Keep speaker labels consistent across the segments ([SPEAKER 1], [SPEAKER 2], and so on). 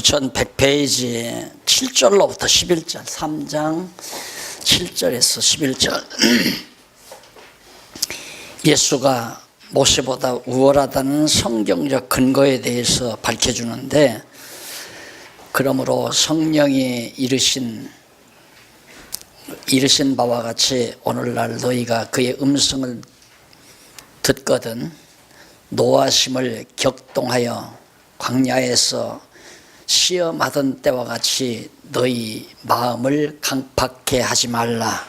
[SPEAKER 1] 9100페이지 7절로부터 11절 3장 7절에서 11절 예수가 모세보다 우월하다는 성경적 근거에 대해서 밝혀주는데, 그러므로 성령이 이르신 바와 같이 오늘날 너희가 그의 음성을 듣거든 노하심을 격동하여 광야에서 시험하던 때와 같이 너희 마음을 강팍해 하지 말라.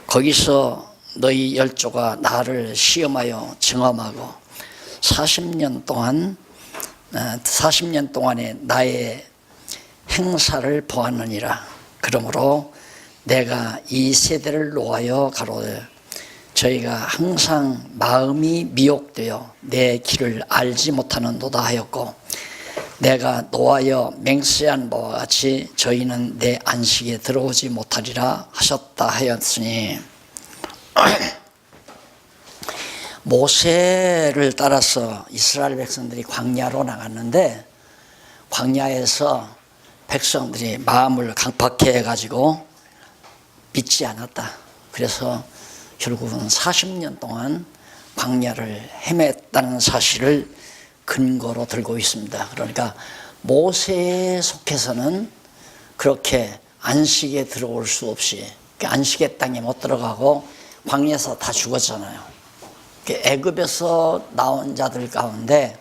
[SPEAKER 1] 거기서 너희 열조가 나를 시험하여 증험하고 40년 동안에 나의 행사를 보았느니라. 그러므로 내가 이 세대를 노하여 가로되 저희가 항상 마음이 미혹되어 내 길을 알지 못하는도다 하였고, 내가 노하여 맹세한 바와 같이 저희는 내 안식에 들어오지 못하리라 하셨다 하였으니, 모세를 따라서 이스라엘 백성들이 광야로 나갔는데, 광야에서 백성들이 마음을 강팍해 가지고 믿지 않았다. 그래서 결국은 40년 동안 광야를 헤맸다는 사실을 근거로 들고 있습니다. 그러니까 모세에 속해서는 그렇게 안식에 들어올 수 없이, 안식의 땅에 못 들어가고 광야에서 다 죽었잖아요. 애굽에서 나온 자들 가운데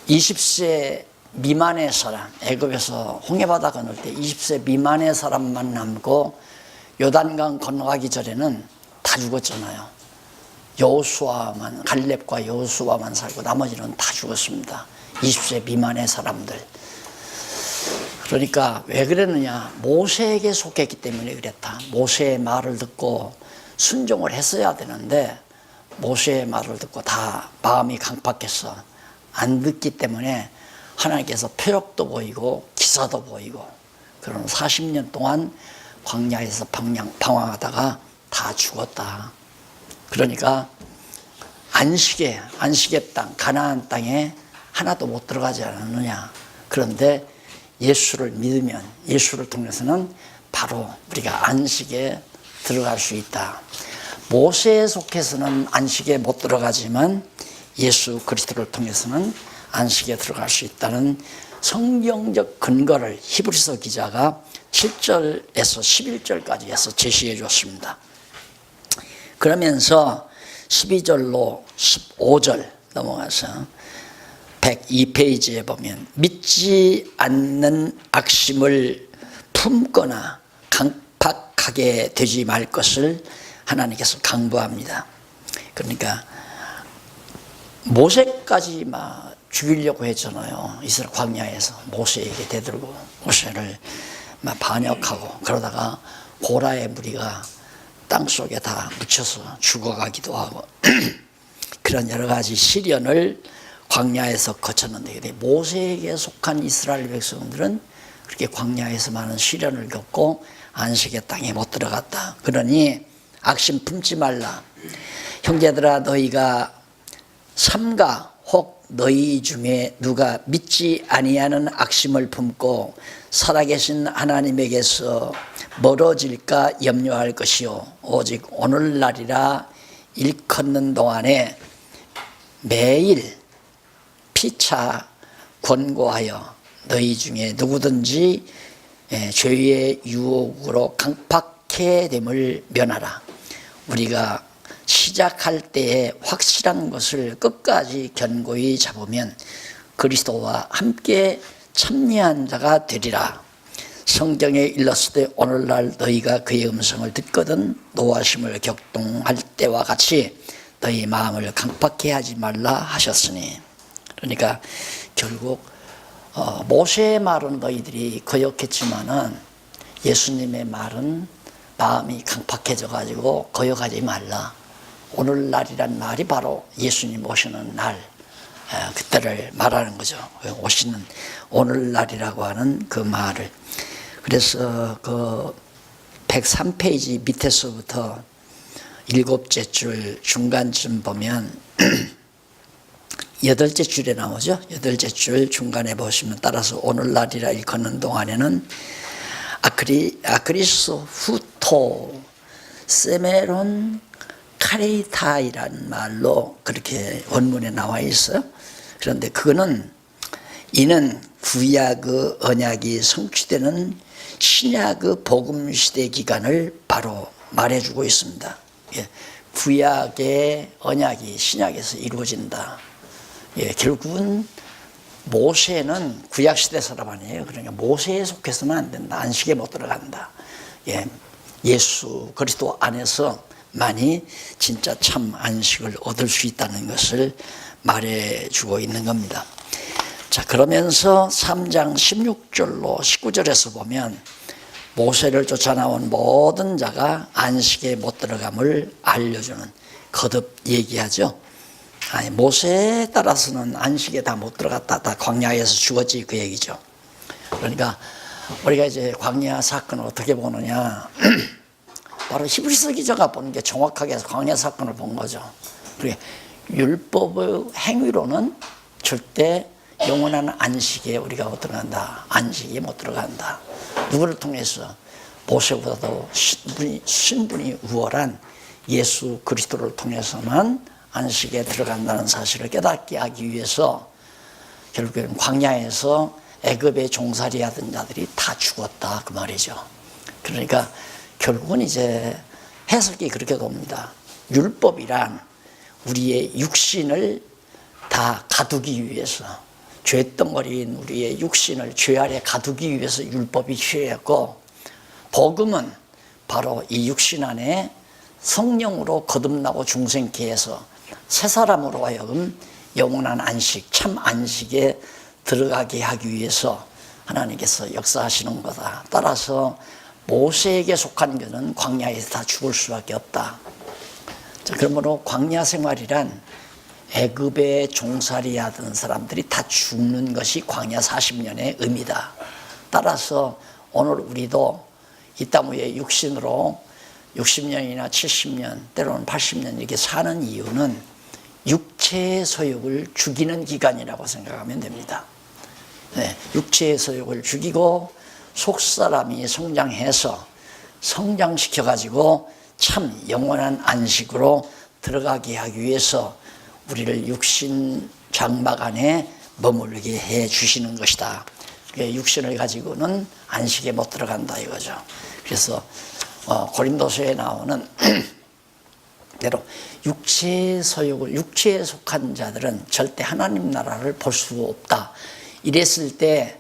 [SPEAKER 1] 20세 미만의 사람, 애굽에서 홍해바다 건널 때 20세 미만의 사람만 남고 요단강 건너가기 전에는 다 죽었잖아요. 갈렙과 여호수아만 살고 나머지는 다 죽었습니다. 20세 미만의 사람들. 그러니까 왜 그랬느냐, 모세에게 속했기 때문에 그랬다. 모세의 말을 듣고 순종을 했어야 되는데 모세의 말을 듣고 다 마음이 강팍해서 안 듣기 때문에 하나님께서 표적도 보이고 기사도 보이고, 그런 40년 동안 광야에서 방황하다가 다 죽었다. 그러니까 안식의 땅, 가나안 땅에 하나도 못 들어가지 않았느냐. 그런데 예수를 믿으면, 예수를 통해서는 바로 우리가 안식에 들어갈 수 있다. 모세에 속해서는 안식에 못 들어가지만 예수 그리스도를 통해서는 안식에 들어갈 수 있다는 성경적 근거를 히브리서 기자가 7절에서 11절까지 해서 제시해 줬습니다. 그러면서 12절로 15절 넘어가서 102페이지에 보면 믿지 않는 악심을 품거나 강팍하게 되지 말 것을 하나님께서 강구합니다. 그러니까 모세까지 막 죽이려고 했잖아요. 이스라엘 광야에서 모세에게 대들고 모세를 막 반역하고, 그러다가 고라의 무리가 땅속에 다 묻혀서 죽어가기도 하고 그런 여러 가지 시련을 광야에서 거쳤는데, 모세에게 속한 이스라엘 백성들은 그렇게 광야에서 많은 시련을 겪고 안식의 땅에 못 들어갔다. 그러니 악심 품지 말라. 형제들아, 너희가 삼가 혹 너희 중에 누가 믿지 아니하는 악심을 품고 살아계신 하나님에게서 멀어질까 염려할 것이요, 오직 오늘날이라 일컫는 동안에 매일 피차 권고하여 너희 중에 누구든지 죄의 유혹으로 강팍해 됨을 면하라. 우리가 시작할 때에 확실한 것을 끝까지 견고히 잡으면 그리스도와 함께 참여한 자가 되리라. 성경에 일렀을 때 오늘날 너희가 그의 음성을 듣거든 노하심을 격동할 때와 같이 너희 마음을 강팍해 하지 말라 하셨으니. 그러니까 결국 모세의 말은 너희들이 거역했지만은 예수님의 말은 마음이 강팍해져 가지고 거역하지 말라. 오늘날이란 말이 바로 예수님 오시는 날, 그때를 말하는 거죠. 오시는 오늘날이라고 하는 그 말을. 그래서 그 103페이지 밑에서부터 7째 줄 중간쯤 보면 8째 줄에 나오죠. 8째 줄 중간에 보시면 따라서 오늘날이라 일컫는 동안에는 아크리스 후토 세메론 카레이타이라는 말로 그렇게 원문에 나와 있어요. 그런데 그거는 이는 구약의 언약이 성취되는 신약의 복음 시대 기간을 바로 말해주고 있습니다. 구약의 언약이 신약에서 이루어진다. 결국은 모세는 구약 시대 사람 아니에요. 그러니까 모세에 속해서는 안 된다. 안식에 못 들어간다. 예수 그리스도 안에서만이 진짜 참 안식을 얻을 수 있다는 것을 말해주고 있는 겁니다. 자, 그러면서 3장 16절로 19절에서 보면 모세를 쫓아 나온 모든 자가 안식에 못 들어감을 알려주는 거듭 얘기하죠. 모세에 따라서는 안식에 다 못 들어갔다. 다 광야에서 죽었지 그 얘기죠. 그러니까 우리가 이제 광야 사건을 어떻게 보느냐. 바로 히브리서 기자가 보는 게 정확하게 광야 사건을 본 거죠. 율법의 행위로는 절대 영원한 안식에 우리가 못 들어간다. 안식에 못 들어간다. 누구를 통해서? 모세보다도 신분이 우월한 예수 그리스도를 통해서만 안식에 들어간다는 사실을 깨닫게 하기 위해서 결국에는 광야에서 애굽에 종살이 하던 자들이 다 죽었다 그 말이죠. 그러니까 결국은 이제 해석이 그렇게 됩니다. 율법이란 우리의 육신을 다 가두기 위해서, 죄덩어리인 우리의 육신을 죄 아래 가두기 위해서 율법이 필요했고, 복음은 바로 이 육신 안에 성령으로 거듭나고 중생케 해서 새 사람으로 하여금 영원한 안식, 참 안식에 들어가게 하기 위해서 하나님께서 역사하시는 거다. 따라서 모세에게 속한 것은 광야에서 다 죽을 수밖에 없다. 자, 그러므로 광야 생활이란 애굽에 종살이 하던 사람들이 다 죽는 것이 광야 40년의 의미다. 따라서 오늘 우리도 이 땅 위에 육신으로 60년이나 70년 때로는 80년 이렇게 사는 이유는 육체의 소욕을 죽이는 기간이라고 생각하면 됩니다. 육체의 소욕을 죽이고 속사람이 성장해서 성장시켜가지고 참 영원한 안식으로 들어가게 하기 위해서 우리를 육신 장막 안에 머물게 해 주시는 것이다. 육신을 가지고는 안식에 못 들어간다 이거죠. 그래서 고린도서에 나오는 대로 육체의 소욕을, 육체에 속한 자들은 절대 하나님 나라를 볼 수 없다. 이랬을 때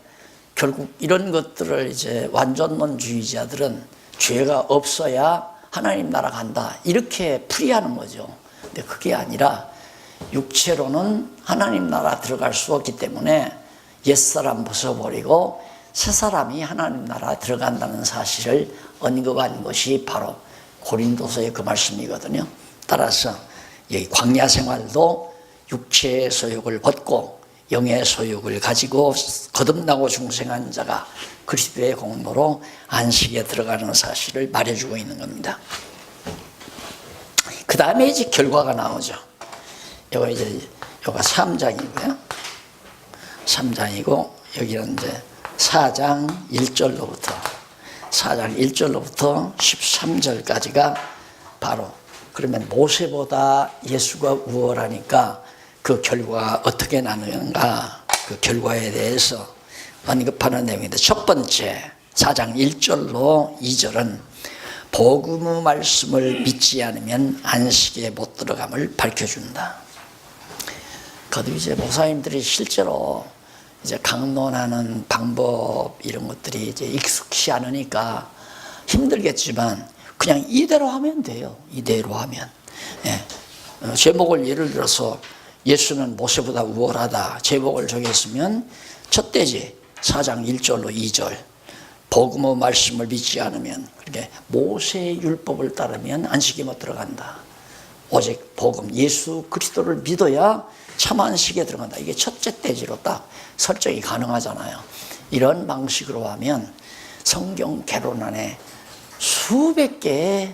[SPEAKER 1] 결국 이런 것들을 이제 완전론주의자들은 죄가 없어야 하나님 나라 간다. 이렇게 풀이하는 거죠. 근데 그게 아니라 육체로는 하나님 나라 들어갈 수 없기 때문에 옛사람 벗어버리고 새 사람이 하나님 나라 들어간다는 사실을 언급한 것이 바로 고린도서의 그 말씀이거든요. 따라서 여기 광야 생활도 육체의 소욕을 벗고 영의 소욕을 가지고 거듭나고 중생한 자가 그리스도의 공로로 안식에 들어가는 사실을 말해주고 있는 겁니다. 그 다음에 이제 결과가 나오죠. 요거 이제 요가 3장이고요. 3장이고 여기는 이제 4장 1절로부터 13절까지가 바로 그러면 모세보다 예수가 우월하니까 그 결과가 어떻게 나누는가, 그 결과에 대해서 언급하는 내용인데, 첫 번째 4장 1절로 2절은 복음의 말씀을 믿지 않으면 안식에 못 들어감을 밝혀준다. 그것도 이제 목사님들이 실제로 이제 강론하는 방법 이런 것들이 이제 익숙치 않으니까 힘들겠지만 그냥 이대로 하면 돼요. 이대로 하면. 제목을 예를 들어서 예수는 모세보다 우월하다. 제목을 정했으면 첫째지 4장 1절로 2절 복음의 말씀을 믿지 않으면, 그렇게 모세의 율법을 따르면 안식에 못 들어간다. 오직 복음 예수 그리스도를 믿어야 참 안식에 들어간다. 이게 첫째 대지로 딱 설정이 가능하잖아요. 이런 방식으로 하면 성경 개론 안에 수백 개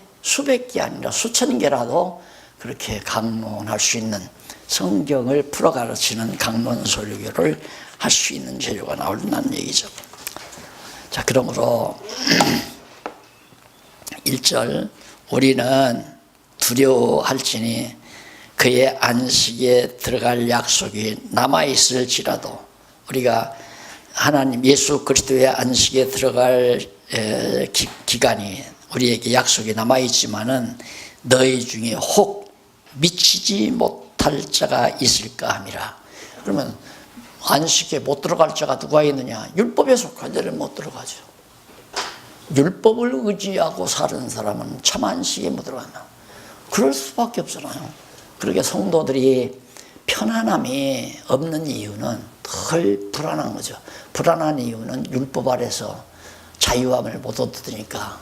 [SPEAKER 1] 아니라 수천 개라도 그렇게 강론할 수 있는 성경을 풀어 가르치는 강론 설교를 할 수 있는 재료가 나온다는 얘기죠. 자, 그러므로 1절 우리는 두려워할지니 그의 안식에 들어갈 약속이 남아있을지라도, 우리가 하나님 예수 그리스도의 안식에 들어갈 기간이 우리에게 약속이 남아있지만은 너희 중에 혹 미치지 못할 자가 있을까 함이라. 그러면 안식에 못 들어갈 자가 누가 있느냐? 율법에 속한 자는 못 들어가죠. 율법을 의지하고 사는 사람은 참 안식에 못 들어간다. 그럴 수밖에 없잖아요. 그러게 성도들이 편안함이 없는 이유는 덜 불안한 거죠. 불안한 이유는 율법 아래서 자유함을 못 얻으니까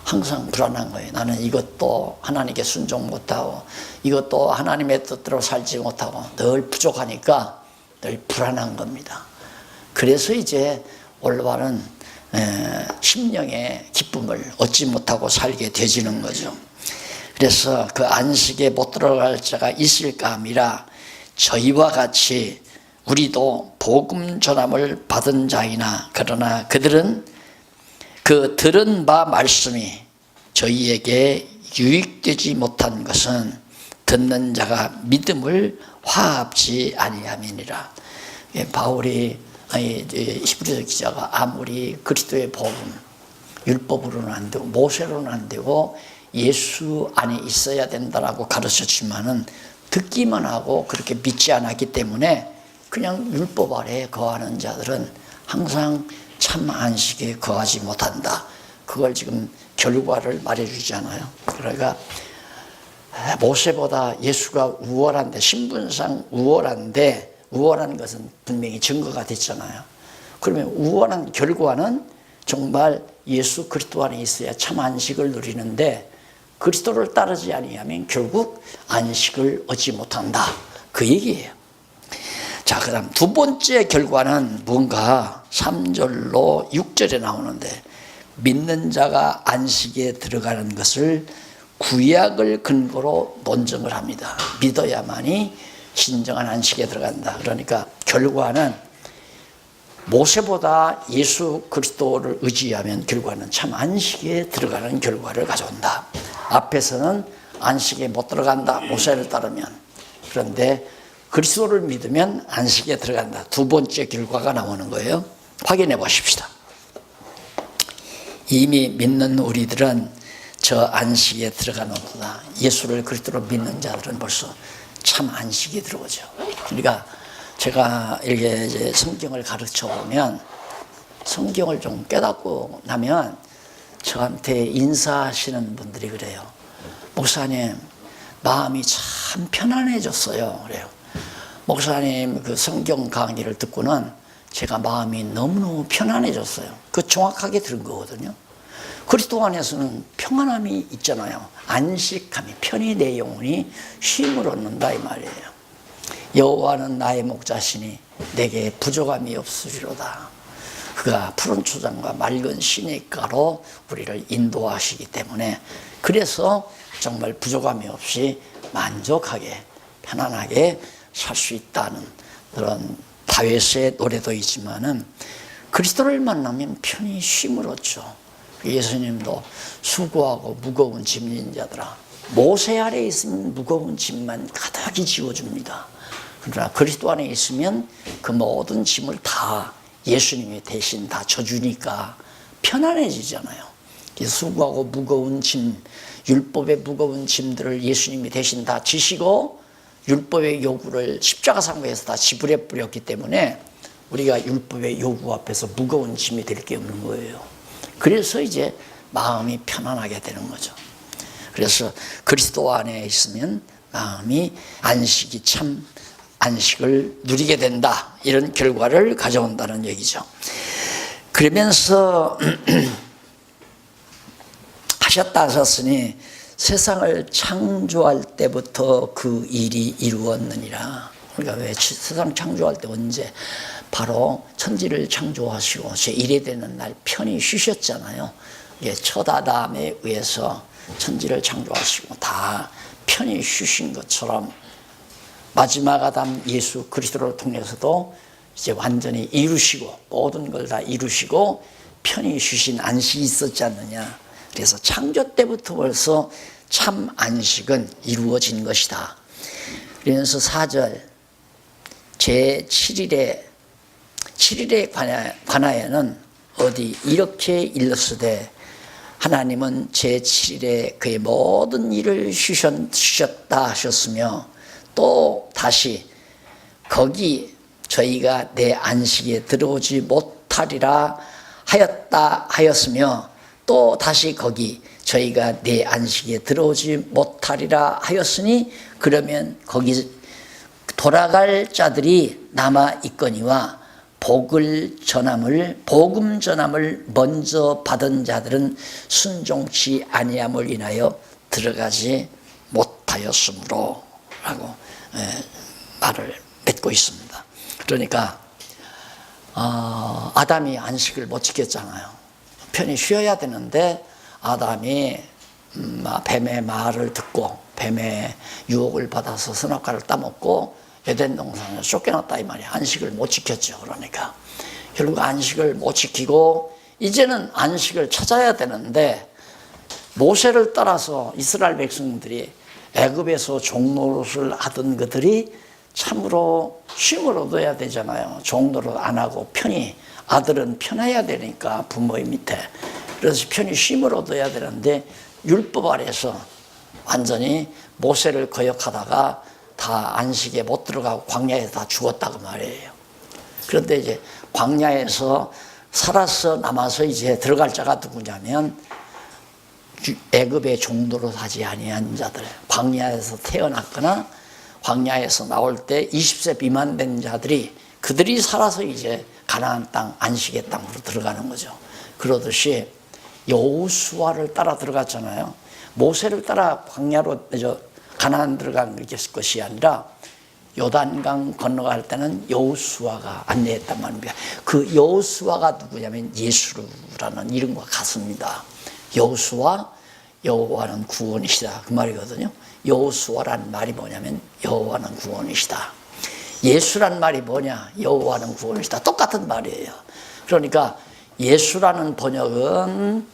[SPEAKER 1] 항상 불안한 거예요. 나는 이것도 하나님께 순종 못하고 이것도 하나님의 뜻대로 살지 못하고 늘 부족하니까 늘 불안한 겁니다. 그래서 이제 올바른 심령의 기쁨을 얻지 못하고 살게 되지는 거죠. 그래서 그 안식에 못 들어갈 자가 있을까 함이라. 저희와 같이 우리도 복음 전함을 받은 자이나 그러나 그들은 그 들은 바 말씀이 저희에게 유익되지 못한 것은 듣는 자가 믿음을 화합지 아니함이니라. 바울이 히브리서 기자가 아무리 그리스도의 복음 율법으로는 안 되고 모세로는 안 되고 예수 안에 있어야 된다라고 가르쳤지만은 듣기만 하고 그렇게 믿지 않았기 때문에 그냥 율법 아래에 거하는 자들은 항상 참 안식에 거하지 못한다. 그걸 지금 결과를 말해주잖아요. 그러니까 모세보다 예수가 우월한데, 신분상 우월한데, 우월한 것은 분명히 증거가 됐잖아요. 그러면 우월한 결과는 정말 예수 그리스도 안에 있어야 참 안식을 누리는데, 그리스도를 따르지 아니하면 결국 안식을 얻지 못한다. 그 얘기예요. 자, 그 다음 두 번째 결과는 뭔가 3절로 6절에 나오는데, 믿는 자가 안식에 들어가는 것을 구약을 근거로 논증을 합니다. 믿어야만이 진정한 안식에 들어간다. 그러니까 결과는 모세보다 예수 그리스도를 의지하면 결과는 참 안식에 들어가는 결과를 가져온다. 앞에서는 안식에 못 들어간다. 모세를 따르면. 그런데 그리스도를 믿으면 안식에 들어간다. 두 번째 결과가 나오는 거예요. 확인해 보십시다. 이미 믿는 우리들은 저 안식에 들어가는구나. 예수를 그리스도로 믿는 자들은 벌써 참 안식에 들어오죠. 그러니까 제가 이렇게 이제 성경을 가르쳐 보면, 성경을 좀 깨닫고 나면 저한테 인사하시는 분들이 그래요. 목사님, 마음이 참 편안해졌어요. 그래요. 목사님 그 성경 강의를 듣고는 제가 마음이 너무너무 편안해졌어요. 그 정확하게 들은 거거든요. 그리스도 안에서는 평안함이 있잖아요. 안식함이, 편히 내 영혼이 쉼을 얻는다 이 말이에요. 여호와는 나의 목자시니 내게 부족함이 없으리로다. 그가 푸른 초장과 맑은 시냇가로 우리를 인도하시기 때문에, 그래서 정말 부족함이 없이 만족하게 편안하게 살 수 있다는 그런 다윗의 노래도 있지만은, 그리스도를 만나면 편히 쉼을 얻죠. 예수님도 수고하고 무거운 짐진 자들아, 모세 아래에 있으면 무거운 짐만 가득히 지워줍니다. 그러나 그리스도 안에 있으면 그 모든 짐을 다 예수님이 대신 다 져주니까 편안해지잖아요. 수고하고 무거운 짐, 율법의 무거운 짐들을 예수님이 대신 다 지시고 율법의 요구를 십자가상에서 다 지불해 버렸기 때문에 우리가 율법의 요구 앞에서 무거운 짐이 될 게 없는 거예요. 그래서 이제 마음이 편안하게 되는 거죠. 그래서 그리스도 안에 있으면 마음이 안식이 참 안식을 누리게 된다. 이런 결과를 가져온다는 얘기죠. 그러면서 하셨다 하셨으니 세상을 창조할 때부터 그 일이 이루었느니라. 그러니까 왜 세상 창조할 때 언제? 바로 천지를 창조하시고 제1회 되는 날 편히 쉬셨잖아요. 첫 아담에 의해서 천지를 창조하시고 다 편히 쉬신 것처럼 마지막 아담 예수 그리스도를 통해서도 이제 완전히 이루시고 모든 걸 다 이루시고 편히 쉬신 안식이 있었지 않느냐. 그래서 창조 때부터 벌써 참 안식은 이루어진 것이다. 그러면서 4절 제7일에 7일에 관하여는 어디 이렇게 일렀으되 하나님은 제7일에 그의 모든 일을 쉬셨다 하셨으며 또 다시 거기 저희가 내 안식에 들어오지 못하리라 하였으며 또 다시 거기 저희가 내 안식에 들어오지 못하리라 하였으니 그러면 거기 돌아갈 자들이 남아 있거니와 복음 전함을 먼저 받은 자들은 순종치 아니함을 인하여 들어가지 못하였으므로 라고 말을 맺고 있습니다. 그러니까 아담이 안식을 못 지켰잖아요. 편히 쉬어야 되는데 아담이 뱀의 말을 듣고 뱀의 유혹을 받아서 선악과를 따먹고 에덴 동산을 쫓겨났다 이 말이야. 안식을 못 지켰죠. 그러니까 결국 안식을 못 지키고 이제는 안식을 찾아야 되는데 모세를 따라서 이스라엘 백성들이 애굽에서 종노릇을 하던 그들이 참으로 쉼을 얻어야 되잖아요. 종노릇 안 하고 편히 아들은 편해야 되니까 부모의 밑에 그래서 편히 쉼을 얻어야 되는데 율법 아래에서 완전히 모세를 거역하다가 다 안식에 못 들어가고 광야에서 다 죽었다고 말이에요. 그런데 이제 광야에서 살아서 남아서 이제 들어갈 자가 누구냐면 애굽의 종노릇 하지 아니한 자들, 광야에서 태어났거나 광야에서 나올 때 20세 미만 된 자들이 그들이 살아서 이제 가나안 땅 안식의 땅으로 들어가는 거죠. 그러듯이 여호수아를 따라 들어갔잖아요. 모세를 따라 광야로 가나안 들어간 것이 아니라 요단강 건너갈 때는 여호수아가 안내했단 말입니다. 그 여호수아가 누구냐면 예수라는 이름과 같습니다. 여호수아, 여호와는 구원이시다 그 말이거든요. 여호수아라는 말이 뭐냐면 여호와는 구원이시다. 예수란 말이 뭐냐? 여호와는 구원이시다. 똑같은 말이에요. 그러니까 예수라는 번역은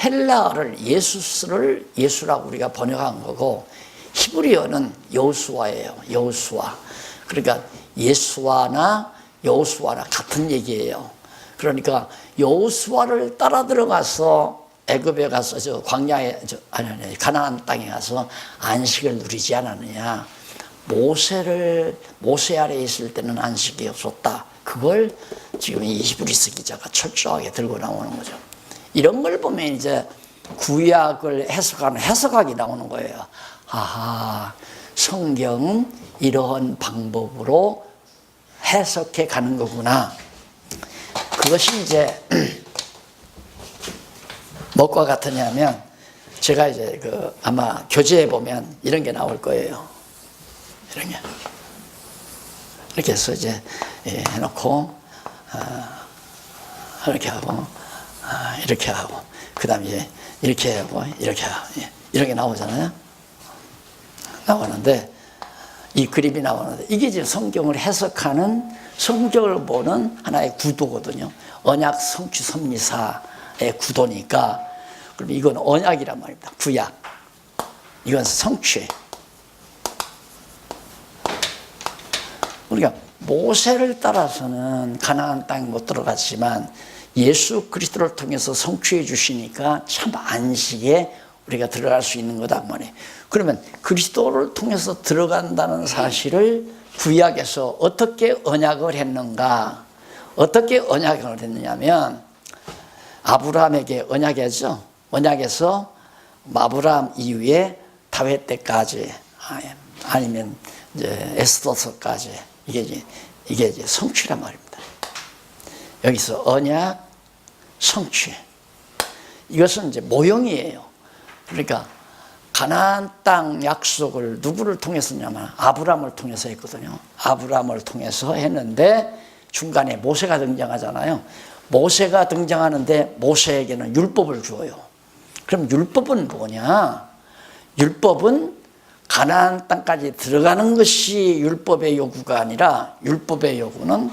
[SPEAKER 1] 헬라어를 예수스를 예수라고 우리가 번역한 거고 히브리어는 여호수아예요. 여호수아. 그러니까 예수와나 여호수아나 같은 얘기예요. 그러니까 여호수아를 따라 들어가서 애굽에 가서 광야에 가나안 땅에 가서 안식을 누리지 않았느냐. 모세 아래에 있을 때는 안식이 없었다. 그걸 지금 이 히브리서 기자가 철저하게 들고 나오는 거죠. 이런 걸 보면 이제 구약을 해석하는 해석학이 나오는 거예요. 아하, 성경은 이러한 방법으로 해석해 가는 거구나. 그것이 이제 뭐과 같으냐면 제가 이제 아마 교재에 보면 이런 게 나올 거예요. 이런 게. 이렇게 해서 이제 해놓고 이렇게 하고 이렇게 하고 그 다음에 이제 이렇게 하고 이렇게 하고 이런 게 나오잖아요. 나오는데 이 그림이 나오는데 이게 이제 성경을 해석하는 성경을 보는 하나의 구도거든요. 언약 성취 섭리사의 구도니까 그럼 이건 언약이란 말입니다. 구약. 이건 성취. 우리가 모세를 따라서는 가나안 땅에 못 들어갔지만 예수 그리스도를 통해서 성취해 주시니까 참 안식에 우리가 들어갈 수 있는 거다 말이에요. 그러면 그리스도를 통해서 들어간다는 사실을 구약에서 어떻게 언약을 했는가? 어떻게 언약을 했느냐면 아브라함에게 언약했죠. 언약에서 아브라함 이후에 다윗 때까지 아니면 이제 에스더서까지 이게 이제 성취란 말입니다. 여기서 언약, 성취. 이것은 이제 모형이에요. 그러니까 가나안 땅 약속을 누구를 통해서 했냐면 아브라함을 통해서 했거든요. 아브라함을 통해서 했는데 중간에 모세가 등장하잖아요. 모세가 등장하는데 모세에게는 율법을 주어요. 그럼 율법은 뭐냐? 율법은 가나안 땅까지 들어가는 것이 율법의 요구가 아니라 율법의 요구는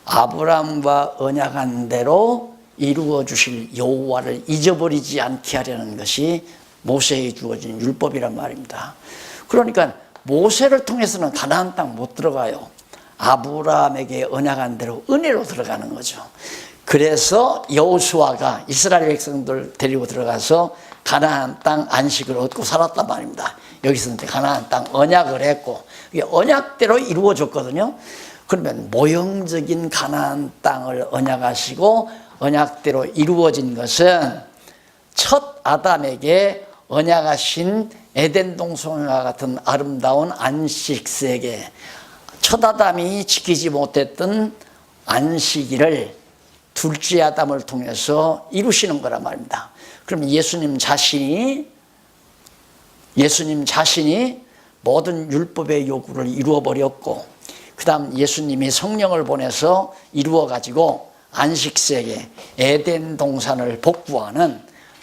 [SPEAKER 1] 아브라함과 언약한 대로 이루어 주실 여호와를 잊어버리지 않게 하려는 것이 모세에게 주어진 율법이란 말입니다. 그러니까 모세를 통해서는 가나안 땅 못 들어가요. 아브라함에게 언약한 대로 은혜로 들어가는 거죠. 그래서 여호수아가 이스라엘 백성들 데리고 들어가서 가나안 땅 안식을 얻고 살았단 말입니다. 여기서 이제 가나안 땅 언약을 했고 이게 언약대로 이루어졌거든요. 그러면 모형적인 가나안 땅을 언약하시고 언약대로 이루어진 것은 첫 아담에게 언약하신 에덴 동산과 같은 아름다운 안식세계, 첫 아담이 지키지 못했던 안식일을 둘째 아담을 통해서 이루시는 거란 말입니다. 그럼 예수님 자신이 모든 율법의 요구를 이루어버렸고 그 다음 예수님이 성령을 보내서 이루어가지고 안식세계 에덴 동산을 복구하는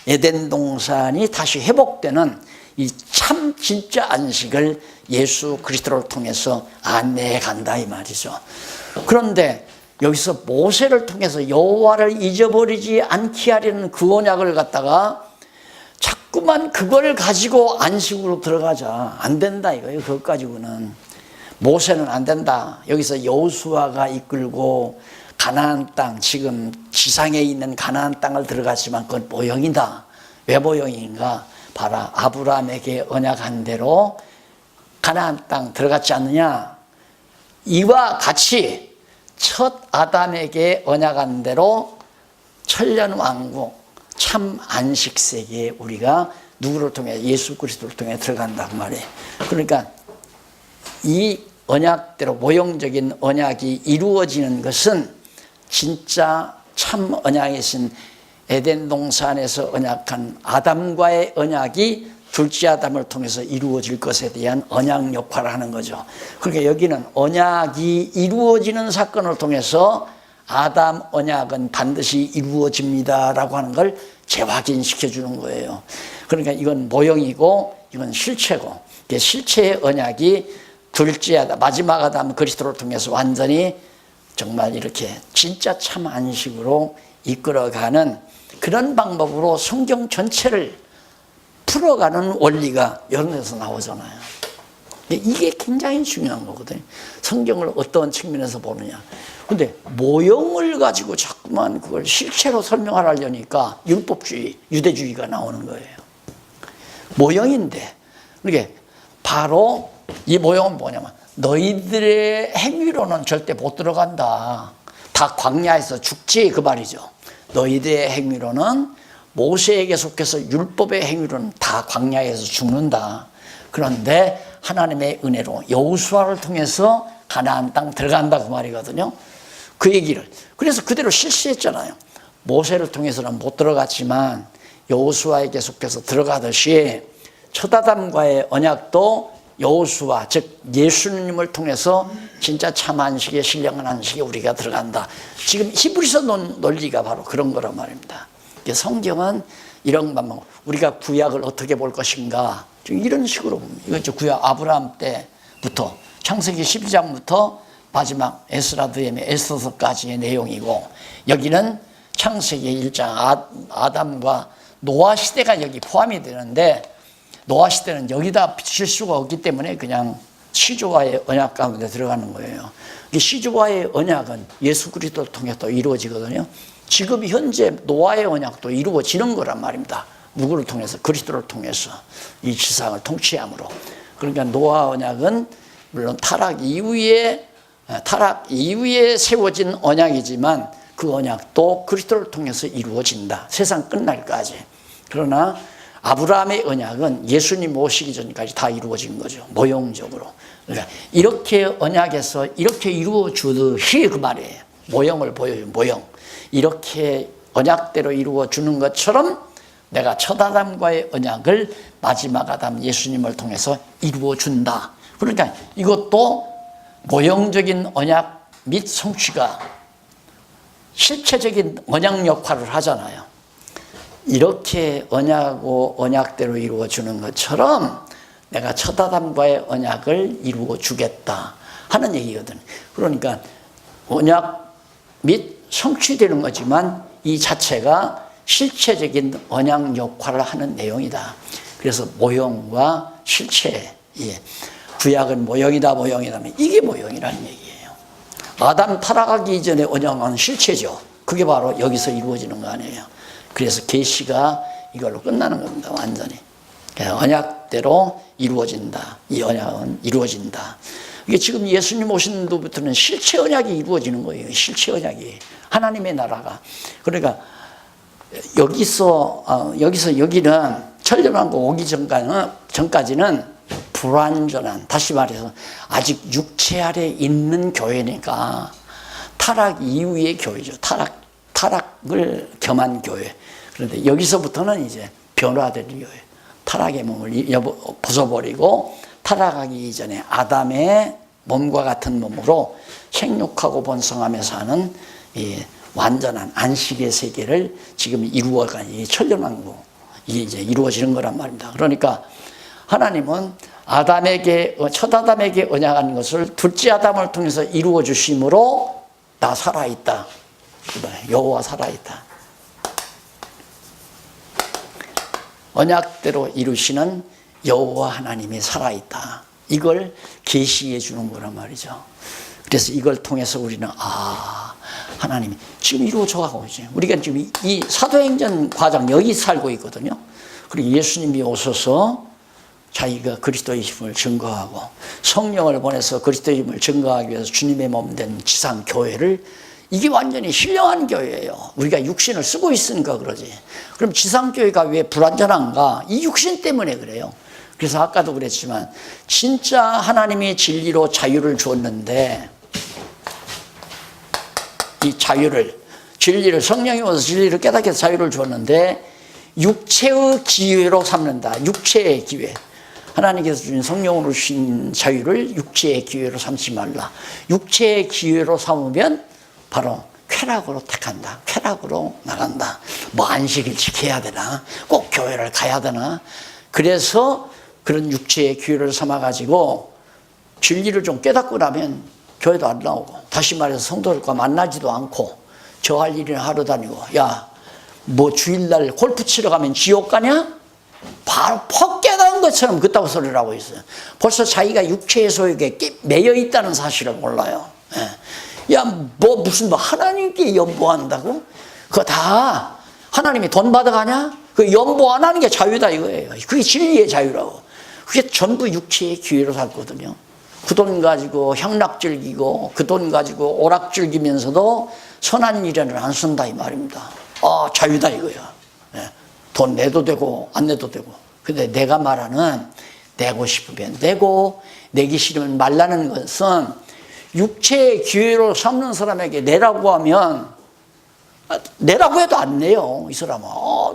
[SPEAKER 1] 에덴 동산이 다시 회복되는 이 참 진짜 안식을 예수 그리스도를 통해서 안내해 간다 이 말이죠. 그런데 여기서 모세를 통해서 여호와를 잊어버리지 않게 하려는 그 언약을 갖다가 자꾸만 그걸 가지고 안식으로 들어가자. 안 된다 이거예요. 그것 가지고는. 모세는 안 된다. 여기서 여호수아가 이끌고 가나안 땅, 지금 지상에 있는 가나안 땅을 들어갔지만 그건 모형이다. 왜 모형인가? 봐라. 아브라함에게 언약한 대로 가나안 땅 들어갔지 않느냐? 이와 같이 첫 아담에게 언약한 대로 천년왕국 참 안식세계에 우리가 누구를 통해? 예수 그리스도를 통해 들어간다고 말이에요. 그러니까 이 언약대로 모형적인 언약이 이루어지는 것은 진짜 참 언약이신 에덴 동산에서 언약한 아담과의 언약이 둘째 아담을 통해서 이루어질 것에 대한 언약 역할을 하는 거죠. 그러니까 여기는 언약이 이루어지는 사건을 통해서 아담 언약은 반드시 이루어집니다라고 하는 걸 재확인시켜 주는 거예요. 그러니까 이건 모형이고 이건 실체고, 실체의 언약이 둘째 아담, 마지막 아담 그리스도를 통해서 완전히 정말 이렇게 진짜 참 안식으로 이끌어가는 그런 방법으로 성경 전체를 풀어가는 원리가 이런 데서 나오잖아요. 이게 굉장히 중요한 거거든요. 성경을 어떤 측면에서 보느냐. 근데 모형을 가지고 자꾸만 그걸 실체로 설명하려니까 율법주의, 유대주의가 나오는 거예요. 모형인데, 그러니까 바로 이 모형은 뭐냐면 너희들의 행위로는 절대 못 들어간다. 다 광야에서 죽지 그 말이죠. 너희들의 행위로는 모세에게 속해서 율법의 행위로는 다 광야에서 죽는다. 그런데 하나님의 은혜로 여호수아를 통해서 가나안 땅 들어간다 그 말이거든요. 그 얘기를 그래서 그대로 실시했잖아요. 모세를 통해서는 못 들어갔지만 여호수아에게 속해서 들어가듯이 첫 아담과의 언약도 여호수아 즉 예수님을 통해서 진짜 참 안식에 신령한 안식에 우리가 들어간다. 지금 히브리서 논리가 바로 그런 거란 말입니다. 성경은 이런 방법, 우리가 구약을 어떻게 볼 것인가 이런 식으로 봅니다. 이거 구약 아브라함 때부터 창세기 12장부터 마지막 에스라 느헤미야 에스더서까지의 내용이고, 여기는 창세기 1장 아담과 노아 시대가 여기 포함이 되는데 노아 시대는 여기다 비칠 수가 없기 때문에 그냥 시조와의 언약 가운데 들어가는 거예요. 시조와의 언약은 예수 그리스도를 통해 또 이루어지거든요. 지금 현재 노아의 언약도 이루어지는 거란 말입니다. 누구를 통해서? 그리스도를 통해서 이 지상을 통치함으로. 그러니까 노아 언약은 물론 타락 이후에 세워진 언약이지만 그 언약도 그리스도를 통해서 이루어진다. 세상 끝날까지. 그러나 아브라함의 언약은 예수님 오시기 전까지 다 이루어진 거죠. 모형적으로. 그러니까 이렇게 언약에서 이렇게 이루어주듯이 그 말이에요. 모형을 보여요. 모형. 이렇게 언약대로 이루어주는 것처럼 내가 첫 아담과의 언약을 마지막 아담 예수님을 통해서 이루어준다. 그러니까 이것도 모형적인 언약 및 성취가 실체적인 언약 역할을 하잖아요. 이렇게 언약대로 이루어주는 것처럼 내가 첫 아담과의 언약을 이루어 주겠다 하는 얘기거든. 그러니까 언약 및 성취되는 거지만 이 자체가 실체적인 언약 역할을 하는 내용이다. 그래서 모형과 실체, 예. 구약은 모형이다, 모형이다. 이게 모형이라는 얘기예요. 아담 타락하기 이전의 언약은 실체죠. 그게 바로 여기서 이루어지는 거 아니에요. 그래서 계시가 이걸로 끝나는 겁니다. 완전히. 언약대로 이루어진다. 이 언약은 이루어진다. 이게 지금 예수님 오신 후부터는 실체 언약이 이루어지는 거예요. 실체 언약이. 하나님의 나라가. 그러니까 여기는 천년왕국 오기 전까지는 불완전한, 다시 말해서 아직 육체 아래 있는 교회니까 타락 이후의 교회죠. 타락을 겸한 교회. 그런데 여기서부터는 이제 변화된 교회. 타락의 몸을 벗어버리고 타락하기 이전에 아담의 몸과 같은 몸으로 생육하고 번성하며 사는 이 완전한 안식의 세계를 지금 이루어가는 이 천년왕국, 이게 이제 이루어지는 거란 말입니다. 그러니까 하나님은 첫 아담에게 언약한 것을 둘째 아담을 통해서 이루어 주심으로 나 살아있다. 여호와 살아있다. 언약대로 이루시는 여호와 하나님이 살아있다. 이걸 계시해 주는 거란 말이죠. 그래서 이걸 통해서 우리는 하나님이 지금 이루어져 가고 있죠. 우리가 지금 이 사도행전 과정 여기 살고 있거든요. 그리고 예수님이 오셔서 자기가 그리스도의 힘을 증거하고 성령을 보내서 그리스도의 힘을 증거하기 위해서 주님의 몸된 지상 교회를, 이게 완전히 신령한 교회예요. 우리가 육신을 쓰고 있으니까 그러지. 그럼 지상 교회가 왜 불완전한가? 이 육신 때문에 그래요. 그래서 아까도 그랬지만 진짜 하나님이 진리로 자유를 주었는데, 이 진리를 성령이 오셔서 진리를 깨닫게 해서 자유를 주었는데 육체의 기회로 삼는다. 육체의 기회. 하나님께서 주신 성령으로 주신 자유를 육체의 기회로 삼지 말라. 육체의 기회로 삼으면 바로 쾌락으로 택한다. 쾌락으로 나간다. 뭐 안식일 지켜야 되나? 꼭 교회를 가야 되나? 그래서 그런 육체의 기회를 삼아가지고 진리를 좀 깨닫고 나면 교회도 안 나오고, 다시 말해서 성도들과 만나지도 않고 저 할 일이나 하러 다니고, 야, 뭐 주일날 골프 치러 가면 지옥 가냐? 바로 퍽 깨달은 것처럼 그따구 소리를 하고 있어요. 벌써 자기가 육체의 소욕에 매여 있다는 사실을 몰라요. 야, 무슨 하나님께 연보한다고? 그거 다 하나님이 돈 받아가냐? 그 연보 안 하는 게 자유다 이거예요. 그게 진리의 자유라고. 그게 전부 육체의 기회로 살거든요. 그 돈 가지고 향락 즐기고 그 돈 가지고 오락 즐기면서도 선한 일에는 안 쓴다 이 말입니다. 자유다 이거야. 돈 내도 되고 안 내도 되고. 근데 내가 말하는 내고 싶으면 내고 내기 싫으면 말라는 것은 육체의 기회로 삼는 사람에게 내라고 하면 내라고 해도 안 내요. 이 사람은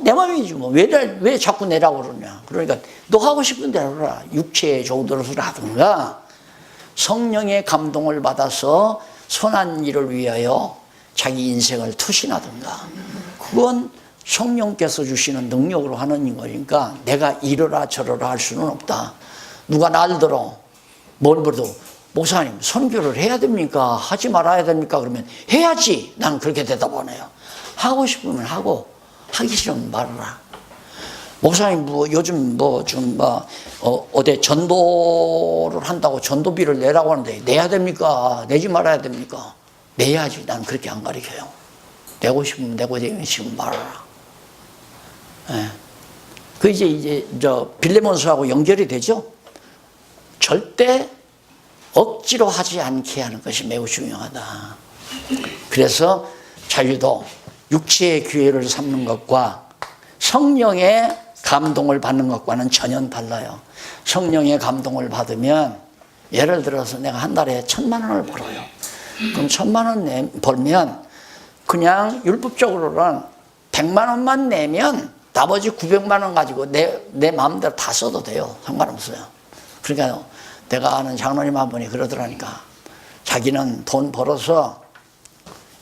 [SPEAKER 1] 내 마음이지 뭐. 왜 자꾸 내라고 그러냐. 그러니까 너 하고 싶은 대로 해라. 육체의 조도를 하든가 성령의 감동을 받아서 선한 일을 위하여 자기 인생을 투신하든가, 그건 성령께서 주시는 능력으로 하는 거니까 내가 이러라 저러라 할 수는 없다. 누가 날 들어 뭘 보도 목사님 선교를 해야 됩니까? 하지 말아야 됩니까? 그러면 해야지. 난 그렇게 대답하네요. 하고 싶으면 하고 하기 싫으면 말아라. 목사님 요즘 어디 전도를 한다고 전도비를 내라고 하는데 내야 됩니까? 내지 말아야 됩니까? 내야지. 난 그렇게 안 가르쳐요. 내고 싶으면 내고 내기 싫으면 말아라. 그 이제 빌레몬서하고 연결이 되죠. 절대 억지로 하지 않게 하는 것이 매우 중요하다. 그래서 자유도 육체의 기회를 삼는 것과 성령의 감동을 받는 것과는 전혀 달라요. 성령의 감동을 받으면, 예를 들어서 내가 한 달에 1,000만 원을 벌어요. 그럼 1,000만 원 벌면 그냥 율법적으로는 100만 원만 내면 나머지 900만 원 가지고 내 마음대로 다 써도 돼요. 상관없어요. 그러니까 내가 아는 장로님 한 분이 그러더라니까. 자기는 돈 벌어서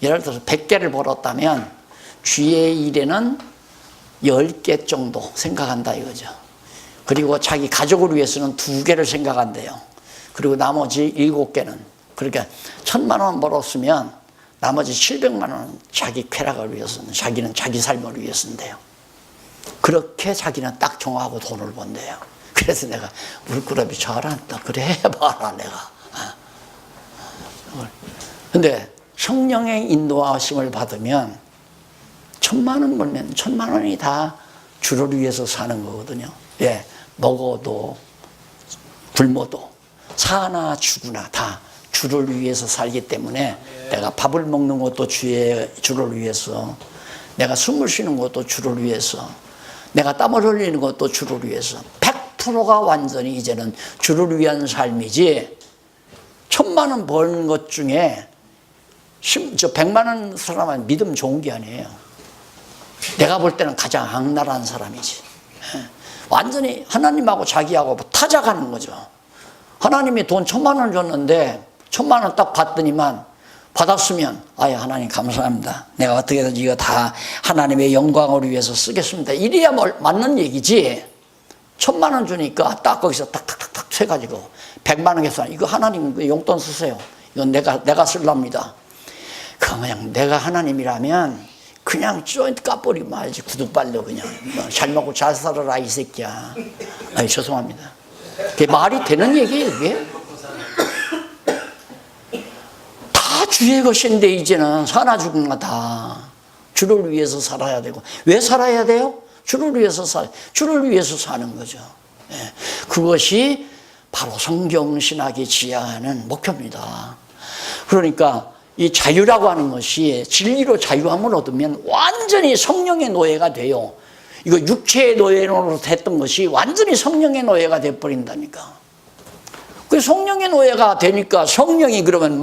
[SPEAKER 1] 예를 들어서 100개를 벌었다면 주의 일에는 10개 정도 생각한다 이거죠. 그리고 자기 가족을 위해서는 2개를 생각한대요. 그리고 나머지 7개는, 그러니까 1,000만 원 벌었으면 나머지 700만 원은 자기 쾌락을 위해서는, 자기는 자기 삶을 위해 쓴대요. 그렇게 자기는 딱 정하고 돈을 번대요. 그래서 내가 물끄러미 잘한다. 그래 해봐라 내가. 근데 성령의 인도하심을 받으면 1,000만 원 벌면 1,000만 원이 다 주를 위해서 사는 거거든요. 예, 먹어도 굶어도 사나 죽으나 다 주를 위해서 살기 때문에 내가 밥을 먹는 것도 주를 위해서, 내가 숨을 쉬는 것도 주를 위해서, 내가 땀을 흘리는 것도 주를 위해서 100%가 완전히 이제는 주를 위한 삶이지. 1,000만 원 버는 것 중에 100만 원 사람은 믿음 좋은 게 아니에요. 내가 볼 때는 가장 악랄한 사람이지. 완전히 하나님하고 자기하고 타작하는 거죠. 하나님이 돈 1,000만 원 줬는데 1,000만 원 딱 받더니만, 받았으면 아예 하나님 감사합니다. 내가 어떻게든 이거 다 하나님의 영광을 위해서 쓰겠습니다. 이래야 맞는 얘기지. 1,000만 원 주니까 딱 거기서 탁탁탁탁 세가지고 100만 원 계산, 이거 하나님 용돈 쓰세요. 이건 내가 쓸랍니다. 그냥 내가 하나님이라면 그냥 쪼인트 까버리고 말지. 구두발로 그냥 잘 먹고 잘 살아라 이 새끼야. 아니 죄송합니다. 그게 말이 되는 얘기예요 그게? 다 주의 것인데 이제는 사나 죽으나 다 주를 위해서 살아야 되고. 왜 살아야 돼요? 주를 위해서 주를 위해서 사는 거죠. 예. 그것이 바로 성경신학이 지향하는 목표입니다. 그러니까 이 자유라고 하는 것이, 진리로 자유함을 얻으면 완전히 성령의 노예가 돼요. 이거 육체의 노예로 됐던 것이 완전히 성령의 노예가 돼버린다니까. 그 성령의 노예가 되니까 성령이 그러면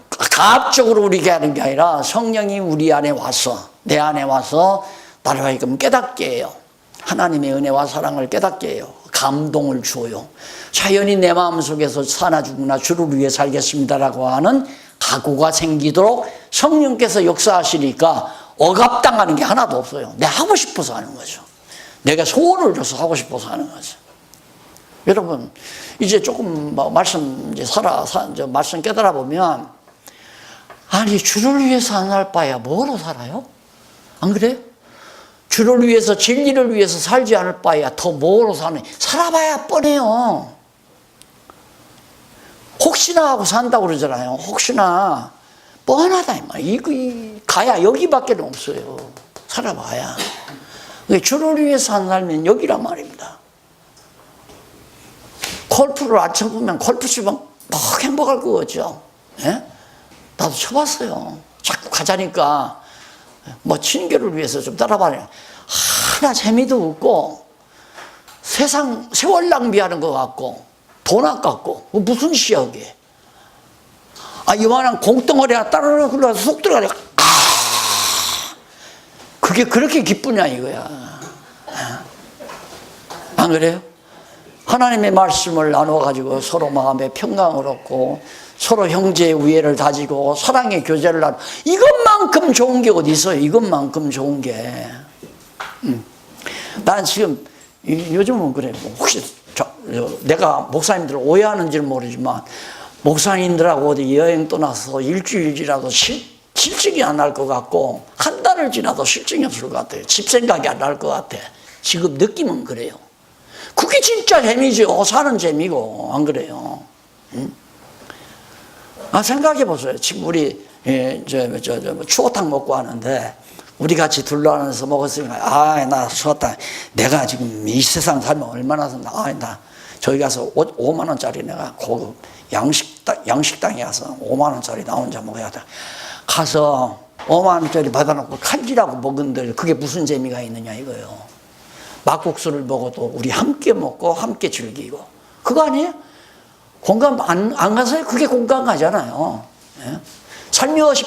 [SPEAKER 1] 가압적으로 우리에게 하는 게 아니라 성령이 우리 안에 와서, 내 안에 와서 나를 하여금 깨닫게 해요. 하나님의 은혜와 사랑을 깨닫게 해요. 감동을 주어요. 자연히 내 마음속에서 사나 죽으나 주를 위해 살겠습니다라고 하는 각오가 생기도록 성령께서 역사하시니까 억압당하는 게 하나도 없어요. 내가 하고 싶어서 하는 거죠. 내가 소원을 줘서 하고 싶어서 하는 거죠. 여러분 이제 조금 말씀 말씀 깨달아 보면, 아니 주를 위해서 안 살 바야 뭐로 살아요? 안 그래요? 주를 위해서, 진리를 위해서 살지 않을 바야 더 뭐로 사는, 살아봐야 뻔해요. 혹시나 하고 산다고 그러잖아요. 혹시나 뻔하다. 이거 가야 여기밖에 없어요. 살아봐야. 주를 위해서 안 살면 여기란 말입니다. 골프를 안 쳐보면 골프 치면 막 행복할 거죠. 예? 나도 쳐봤어요. 자꾸 가자니까 친교를 위해서 좀 따라봐요. 하나 재미도 없고 세월 낭비하는 것 같고 돈 아깝고 무슨 시야 그게. 이만한 공덩어리 하나 따르르 흘러서 속 들어가니까 그게 그렇게 기쁘냐 이거야. 안 그래요? 하나님의 말씀을 나눠가지고 서로 마음에 평강을 얻고 서로 형제의 우애를 다지고 사랑의 교제를 나누고, 이것만큼 좋은 게 어디 있어요? 이것만큼 좋은 게. 난 지금 요즘은 그래. 혹시 내가 목사님들 오해하는지는 모르지만, 목사님들하고 어디 여행 떠나서 일주일이라도 실증이 안 날 것 같고 한 달을 지나도 실증이 없을 것 같아요. 집 생각이 안 날 것 같아. 지금 느낌은 그래요. 그게 진짜 재미죠. 사는 재미고. 안 그래요? 생각해 보세요. 지금 우리 추어탕 먹고 하는데 우리 같이 둘러앉아서 먹었으니까 나 추어탕, 내가 지금 이 세상 살면 얼마나 산다. 나 저기 가서 5만 원짜리 내가 고급 양식당에 가서 5만 원짜리 나 혼자 먹어야 돼. 가서 5만 원짜리 받아놓고 칼질하고 먹은들 그게 무슨 재미가 있느냐 이거예요. 막국수를 먹어도 우리 함께 먹고 함께 즐기고, 그거 아니에요? 공감 안 가서요? 그게 공감 가잖아요. 예? 살며시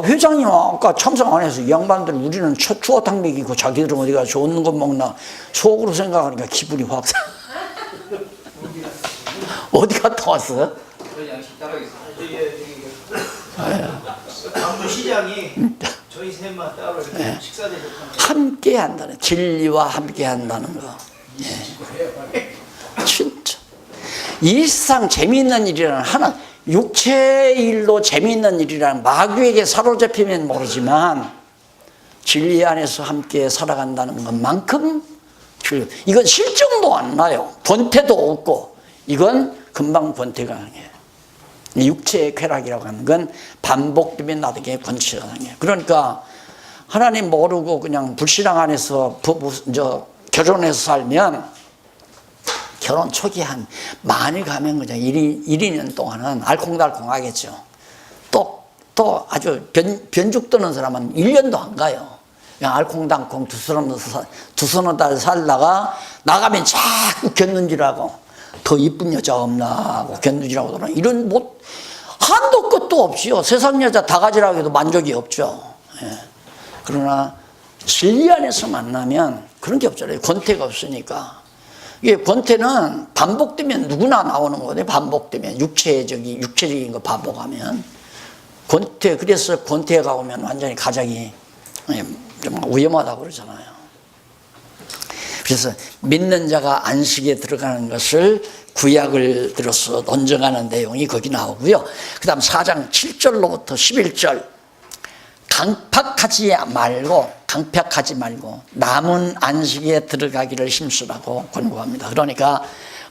[SPEAKER 1] 회장님 아까 참석 안 해서 이 양반들 우리는 추어탕 먹이고 자기들은 어디가 좋은 거 먹나 속으로 생각하니까 기분이 확 어디 갔다 왔어요?
[SPEAKER 2] 저희 양식 따라겠어요.
[SPEAKER 3] 시장이 저희 셋만 따로 이렇게 식사 대접하는
[SPEAKER 1] 함께 한다는, 진리와 함께 한다는 거. 진짜 일상 재미있는 일이라는 하나, 육체의 일도 재미있는 일이라는, 마귀에게 사로잡히면 모르지만 진리 안에서 함께 살아간다는 것만큼 이건 실정도 안 나요. 권태도 없고. 이건 금방 권태가 나요. 육체의 쾌락이라고 하는 건 반복되면 나중에 권태가 나요. 그러니까 하나님 모르고 그냥 불신앙 안에서 결혼해서 살면 결혼 초기 한 많이 가면 그냥 1, 2년 동안은 알콩달콩하겠죠. 또 아주 변죽 뜨는 사람은 1년도 안 가요. 그냥 알콩달콩 두서너 달 살다가 나가면 자꾸 견눈질하고 더 이쁜 여자 없나 하고 견눈질하고 그러나 이런 한도 끝도 없이요. 세상 여자 다 가지라고 해도 만족이 없죠. 예. 그러나 진리 안에서 만나면 그런 게 없잖아요. 권태가 없으니까. 이게 권태는 반복되면 누구나 나오는 거거든요. 반복되면 육체적인 거 반복하면 권태. 그래서 권태가 오면 완전히 가정이 좀 위험하다고 그러잖아요. 그래서 믿는 자가 안식에 들어가는 것을 구약을 들어서 논증하는 내용이 거기 나오고요. 그 다음 4장 7절로부터 11절 강팍하지 말고 남은 안식에 들어가기를 힘쓰라고 권고합니다. 그러니까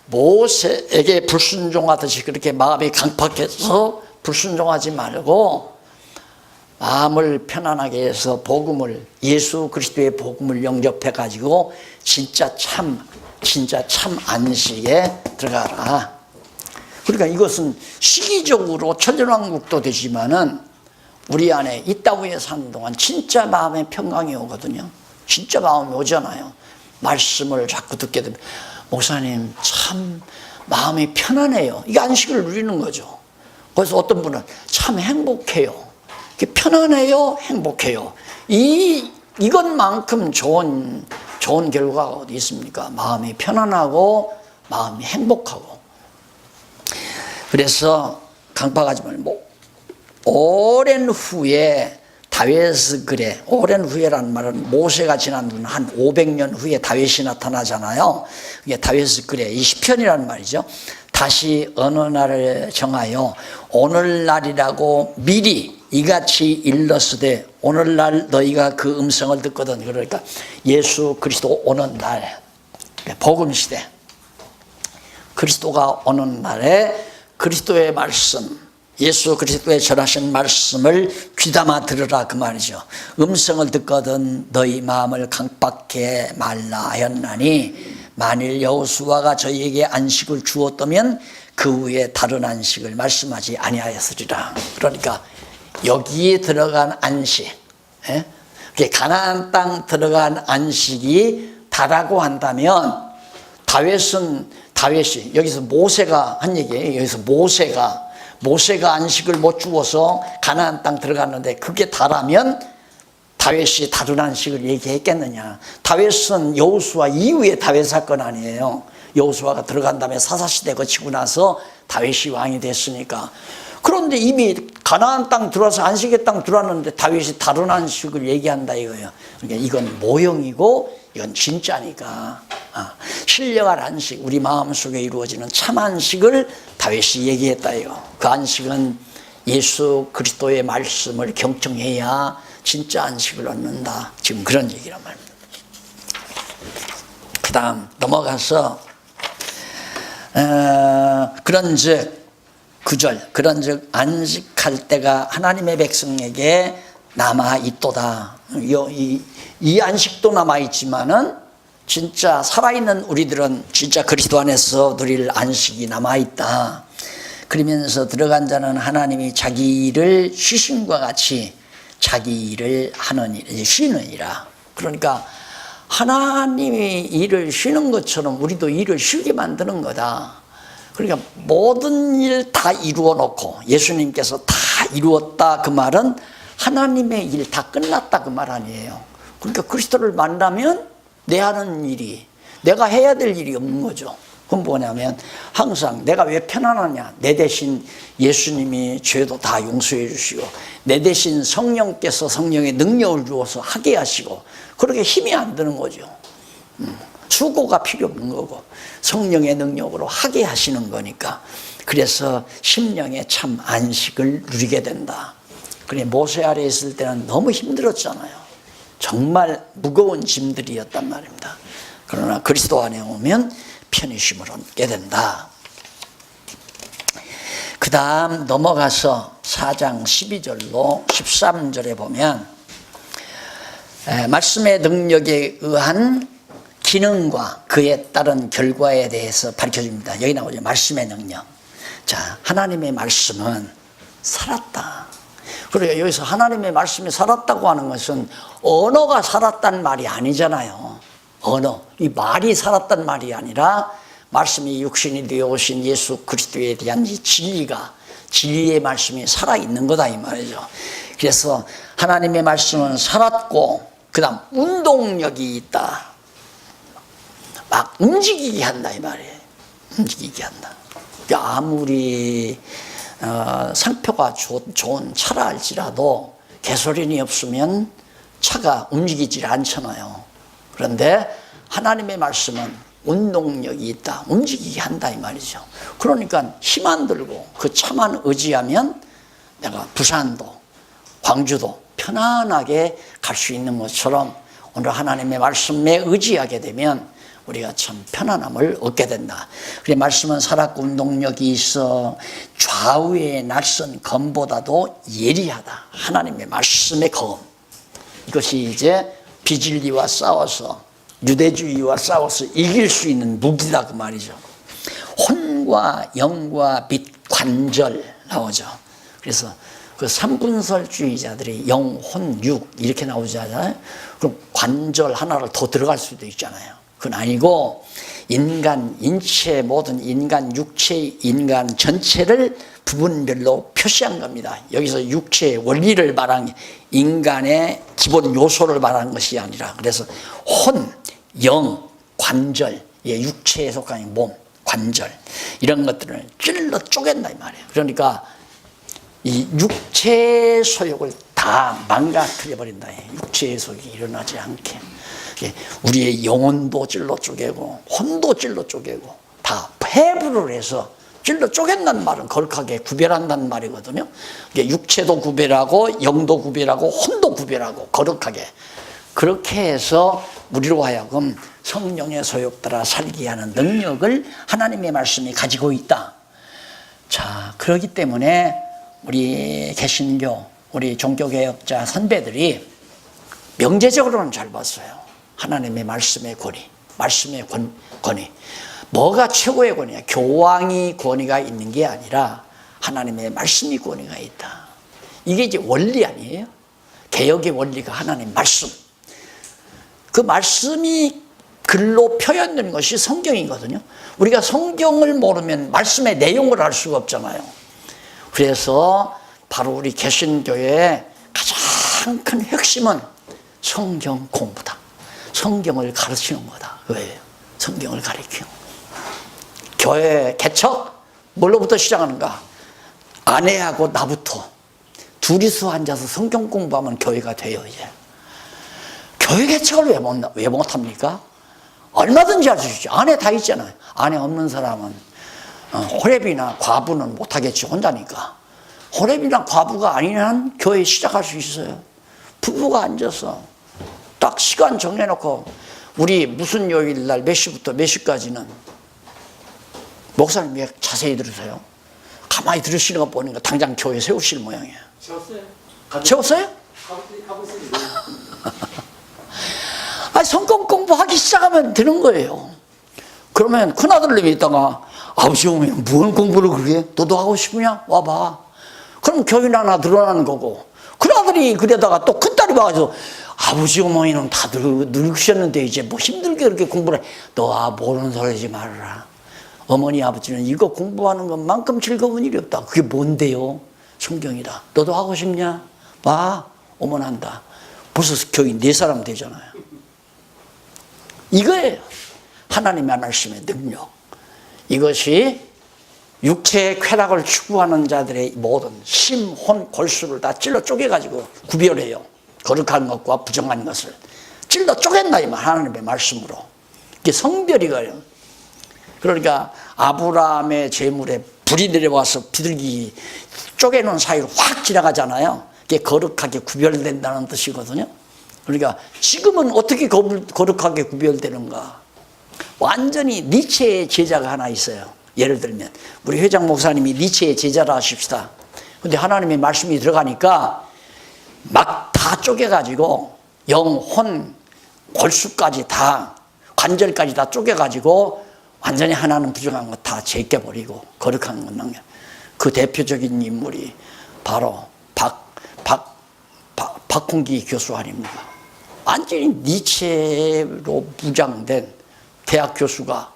[SPEAKER 1] 모세에게 불순종하듯이 그렇게 마음이 강팍해서 불순종하지 말고 마음을 편안하게 해서 예수 그리스도의 복음을 영접해 가지고 진짜 참 안식에 들어가라. 그러니까 이것은 시기적으로 천년왕국도 되지만은 우리 안에 있다고 해서 사는 동안 진짜 마음의 평강이 오거든요. 진짜 마음이 오잖아요. 말씀을 자꾸 듣게 되면 목사님 참 마음이 편안해요. 이게 안식을 누리는 거죠. 그래서 어떤 분은 참 행복해요. 편안해요, 행복해요. 이것만큼 좋은 결과가 어디 있습니까? 마음이 편안하고 마음이 행복하고. 그래서 강박하지 말고 오랜 후에 다윗의 글에, 오랜 후에라는 말은 모세가 지난 한 500년 후에 다윗이 나타나잖아요. 이게 다윗의 글에 이 시편이라는 말이죠. 다시 어느 날을 정하여 오늘날이라고 미리 이같이 일렀으되 오늘날 너희가 그 음성을 듣거든. 그러니까 예수 그리스도 오는 날, 복음시대, 그리스도가 오는 날에 그리스도의 말씀, 예수 그리스도의 전하신 말씀을 귀담아 들으라 그 말이죠. 음성을 듣거든 너희 마음을 강박해 말라 하였나니 만일 여호수아가 저희에게 안식을 주었다면 그 후에 다른 안식을 말씀하지 아니하였으리라. 그러니까 여기에 들어간 안식, 가나안 땅 들어간 안식이 다라고 한다면 다윗이 여기서 모세가 한 얘기예요. 여기서 모세가 안식을 못 주어서 가나안 땅 들어갔는데 그게 다라면 다윗이 다른 안식을 얘기했겠느냐. 다윗은 여호수아 이후에 다윗 사건 아니에요. 여호수아가 들어간 다음에 사사시대 거치고 나서 다윗이 왕이 됐으니까. 그런데 이미 가나안 땅 들어와서 안식의 땅 들어왔는데 다윗이 다른 안식을 얘기한다 이거예요. 그러니까 이건 모형이고 이건 진짜니까. 신령한 안식, 우리 마음속에 이루어지는 참 안식을 다윗이 얘기했다 이거. 그 안식은 예수 그리스도의 말씀을 경청해야 진짜 안식을 얻는다. 지금 그런 얘기란 말입니다. 그 다음 넘어가서 그런즉 9절 그런즉 안식할 때가 하나님의 백성에게 남아있도다. 이 안식도 남아있지만은 진짜 살아있는 우리들은 진짜 그리스도 안에서 누릴 안식이 남아있다. 그러면서 들어간 자는 하나님이 자기 일을 쉬심과 같이 자기 일을 쉬느니라. 그러니까 하나님이 일을 쉬는 것처럼 우리도 일을 쉬게 만드는 거다. 그러니까 모든 일 다 이루어 놓고 예수님께서 다 이루었다 그 말은 하나님의 일 다 끝났다 그 말 아니에요. 그러니까 그리스도를 만나면 내 하는 일이, 내가 해야 될 일이 없는 거죠. 그건 뭐냐면 항상 내가 왜 편안하냐. 내 대신 예수님이 죄도 다 용서해 주시고 내 대신 성령께서 성령의 능력을 주어서 하게 하시고 그렇게 힘이 안 드는 거죠. 수고가 필요 없는 거고 성령의 능력으로 하게 하시는 거니까. 그래서 심령의 참 안식을 누리게 된다. 그래, 모세 아래에 있을 때는 너무 힘들었잖아요. 정말 무거운 짐들이었단 말입니다. 그러나 그리스도 안에 오면 편히쉼을 얻게 된다. 그 다음 넘어가서 4장 12절로 13절에 보면 말씀의 능력에 의한 기능과 그에 따른 결과에 대해서 밝혀줍니다. 여기 나오죠. 말씀의 능력. 자, 하나님의 말씀은 살았다. 그리고 여기서 하나님의 말씀이 살았다고 하는 것은 언어가 살았단 말이 아니잖아요. 언어, 이 말이 살았단 말이 아니라 말씀이 육신이 되어 오신 예수 그리스도에 대한 이 진리가, 진리의 말씀이 살아있는 거다 이 말이죠. 그래서 하나님의 말씀은 살았고 그 다음 운동력이 있다. 막 움직이게 한다 이 말이에요. 움직이게 한다. 그러니까 아무리 상표가 좋은 차라 할지라도 개소린이 없으면 차가 움직이질 않잖아요. 그런데 하나님의 말씀은 운동력이 있다. 움직이게 한다 이 말이죠. 그러니까 힘 안 들고 그 차만 의지하면 내가 부산도 광주도 편안하게 갈 수 있는 것처럼 오늘 하나님의 말씀에 의지하게 되면 우리가 참 편안함을 얻게 된다. 그래, 말씀은 살았고 운동력이 있어 좌우의 낯선 검보다도 예리하다. 하나님의 말씀의 검. 이것이 이제 비진리와 싸워서 유대주의와 싸워서 이길 수 있는 무기다 그 말이죠. 혼과 영과 빛 관절 나오죠. 그래서 그 삼분설주의자들이 영, 혼, 육 이렇게 나오잖아요. 그럼 관절 하나를 더 들어갈 수도 있잖아요. 그건 아니고 인간, 인체 모든 인간, 육체, 인간 전체를 부분별로 표시한 겁니다. 여기서 육체의 원리를 말한 인간의 기본 요소를 말하는 것이 아니라 그래서 혼, 영, 관절, 육체에 속한 몸, 관절 이런 것들을 찔러 쪼갠다 이 말이에요. 그러니까 이 육체의 소욕을 다 망가뜨려 버린다. 육체의 소욕이 일어나지 않게 우리의 영혼도 찔러 쪼개고 혼도 찔러 쪼개고 다 폐부를 해서 찔러 쪼갠다는 말은 거룩하게 구별한다는 말이거든요. 육체도 구별하고 영도 구별하고 혼도 구별하고 거룩하게 그렇게 해서 우리로 하여금 성령의 소욕 따라 살게 하는 능력을 하나님의 말씀이 가지고 있다. 자, 그렇기 때문에 우리 개신교, 우리 종교개혁자 선배들이 명제적으로는 잘 봤어요. 하나님의 말씀의 권위, 말씀의 권위. 뭐가 최고의 권위야? 교황이 권위가 있는 게 아니라 하나님의 말씀이 권위가 있다. 이게 이제 원리 아니에요? 개혁의 원리가 하나님 말씀. 그 말씀이 글로 표현된 것이 성경이거든요. 우리가 성경을 모르면 말씀의 내용을 알 수가 없잖아요. 그래서 바로 우리 개신교의 가장 큰 핵심은 성경 공부다. 성경을 가르치는 거다. 왜요? 성경을 가르치는 거. 교회 개척 뭘로부터 시작하는가? 아내하고 나부터 둘이서 앉아서 성경 공부하면 교회가 돼요. 이제 교회 개척을 왜 못합니까? 얼마든지 할 수 있죠. 아내 다 있잖아요. 아내 없는 사람은 호렙이나 과부는 못하겠지. 혼자니까. 호렙이나 과부가 아닌 한 교회 시작할 수 있어요. 부부가 앉아서 딱 시간 정해놓고 우리 무슨 요일 날 몇 시부터 몇 시까지는 목사님 왜 자세히 들으세요? 가만히 들으시는 거 보니까 당장 교회 세우실 모양이에요. 채웠어요? 아니, 성경 공부하기 시작하면 되는 거예요. 그러면 큰아들님이 있다가 아버지 오면 뭘 공부를 그러게? 너도 하고 싶으냐? 와봐. 그럼 교인 하나 늘어나는 거고 큰아들이 그러다가 또 큰딸이 와가지고 아버지 어머니는 다들 늙으셨는데 이제 뭐 힘들게 그렇게 공부를 해. 너 모르는 소리 하지 말아라. 어머니 아버지는 이거 공부하는 것만큼 즐거운 일이 없다. 그게 뭔데요? 성경이다. 너도 하고 싶냐? 와, 오면 한다. 벌써 교인 4사람 되잖아요. 이거예요. 하나님의 말씀의 능력. 이것이 육체의 쾌락을 추구하는 자들의 모든 심, 혼, 골수를 다 찔러 쪼개가지고 구별해요. 거룩한 것과 부정한 것을 찔러 쪼갠다 이 말, 하나님의 말씀으로. 이게 성별이 가요. 그러니까 아브라함의 재물에 불이 내려와서 비둘기 쪼개놓은 사이로 확 지나가잖아요. 이게 거룩하게 구별된다는 뜻이거든요. 그러니까 지금은 어떻게 거룩하게 구별되는가? 완전히 니체의 제자가 하나 있어요. 예를 들면 우리 회장 목사님이 니체의 제자라 하십시다. 근데 하나님의 말씀이 들어가니까 막 다 쪼개가지고 영, 혼, 골수까지 다 관절까지 다 쪼개가지고 완전히 하나는 부정한 거 다 제껴버리고 거룩한 것 남겨. 그 대표적인 인물이 바로 박홍기 교수 아닙니까? 완전히 니체로 무장된 대학 교수가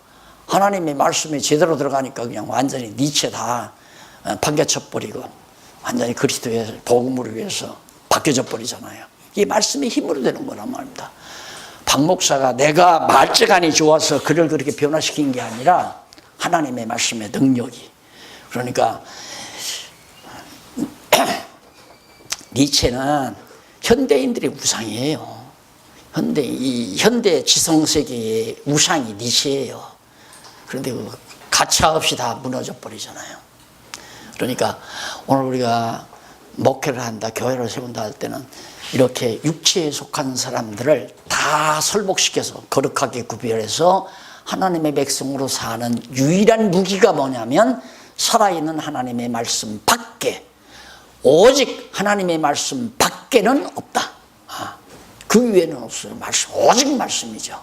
[SPEAKER 1] 하나님의 말씀에 제대로 들어가니까 그냥 완전히 니체 다 반겨쳐버리고 완전히 그리스도의 복음을 위해서 바뀌어져 버리잖아요. 이 말씀이 힘으로 되는 거란 말입니다. 박 목사가 내가 말재간이 좋아서 그를 그렇게 변화시킨 게 아니라 하나님의 말씀의 능력이. 그러니까 니체는 현대인들의 우상이에요. 현대 지성세계의 우상이 니체예요. 그런데 그 가차없이 다 무너져 버리잖아요. 그러니까 오늘 우리가 목회를 한다, 교회를 세운다 할 때는 이렇게 육체에 속한 사람들을 다 설복시켜서 거룩하게 구별해서 하나님의 백성으로 사는 유일한 무기가 뭐냐면 살아있는 하나님의 말씀 밖에, 오직 하나님의 말씀 밖에는 없다. 그 위에는 없어요. 말씀, 오직 말씀이죠.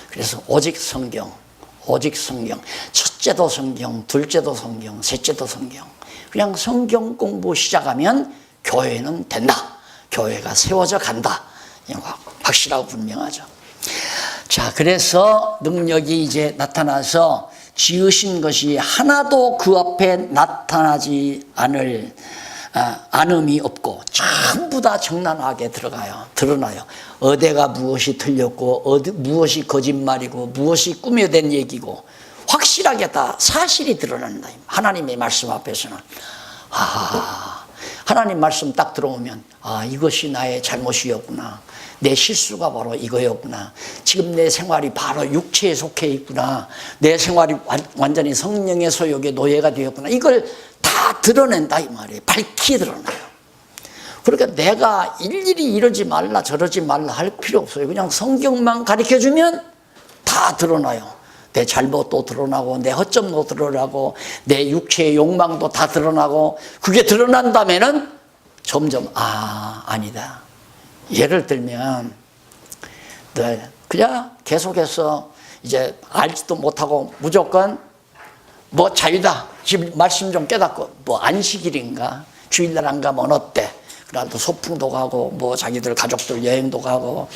[SPEAKER 1] 그래서 오직 성경, 오직 성경. 첫째도 성경, 둘째도 성경, 셋째도 성경. 그냥 성경 공부 시작하면 교회는 된다. 교회가 세워져 간다. 확실하고 분명하죠. 자, 그래서 능력이 이제 나타나서 지으신 것이 하나도 그 앞에 나타나지 않음이 없고 전부 다 정난하게 드러나요. 어디가 무엇이 틀렸고 무엇이 거짓말이고 무엇이 꾸며된 얘기고 확실하게 다 사실이 드러난다. 하나님의 말씀 앞에서는. 하나님 말씀 딱 들어오면 이것이 나의 잘못이었구나. 내 실수가 바로 이거였구나. 지금 내 생활이 바로 육체에 속해 있구나. 내 생활이 완전히 성령의 소욕에 노예가 되었구나. 이걸 다 드러낸다 이 말이에요. 밝히 드러나요. 그러니까 내가 일일이 이러지 말라 저러지 말라 할 필요 없어요. 그냥 성경만 가르쳐주면 다 드러나요. 내 잘못도 드러나고 내 허점도 드러나고 내 육체의 욕망도 다 드러나고 그게 드러난다면은 점점 아니다. 예를 들면 그냥 계속해서 이제 알지도 못하고 무조건 뭐 자유다. 지금 말씀 좀 깨닫고 뭐 안식일인가 주일날 안 가면 어때? 그래도 소풍도 가고 뭐 자기들 가족들 여행도 가고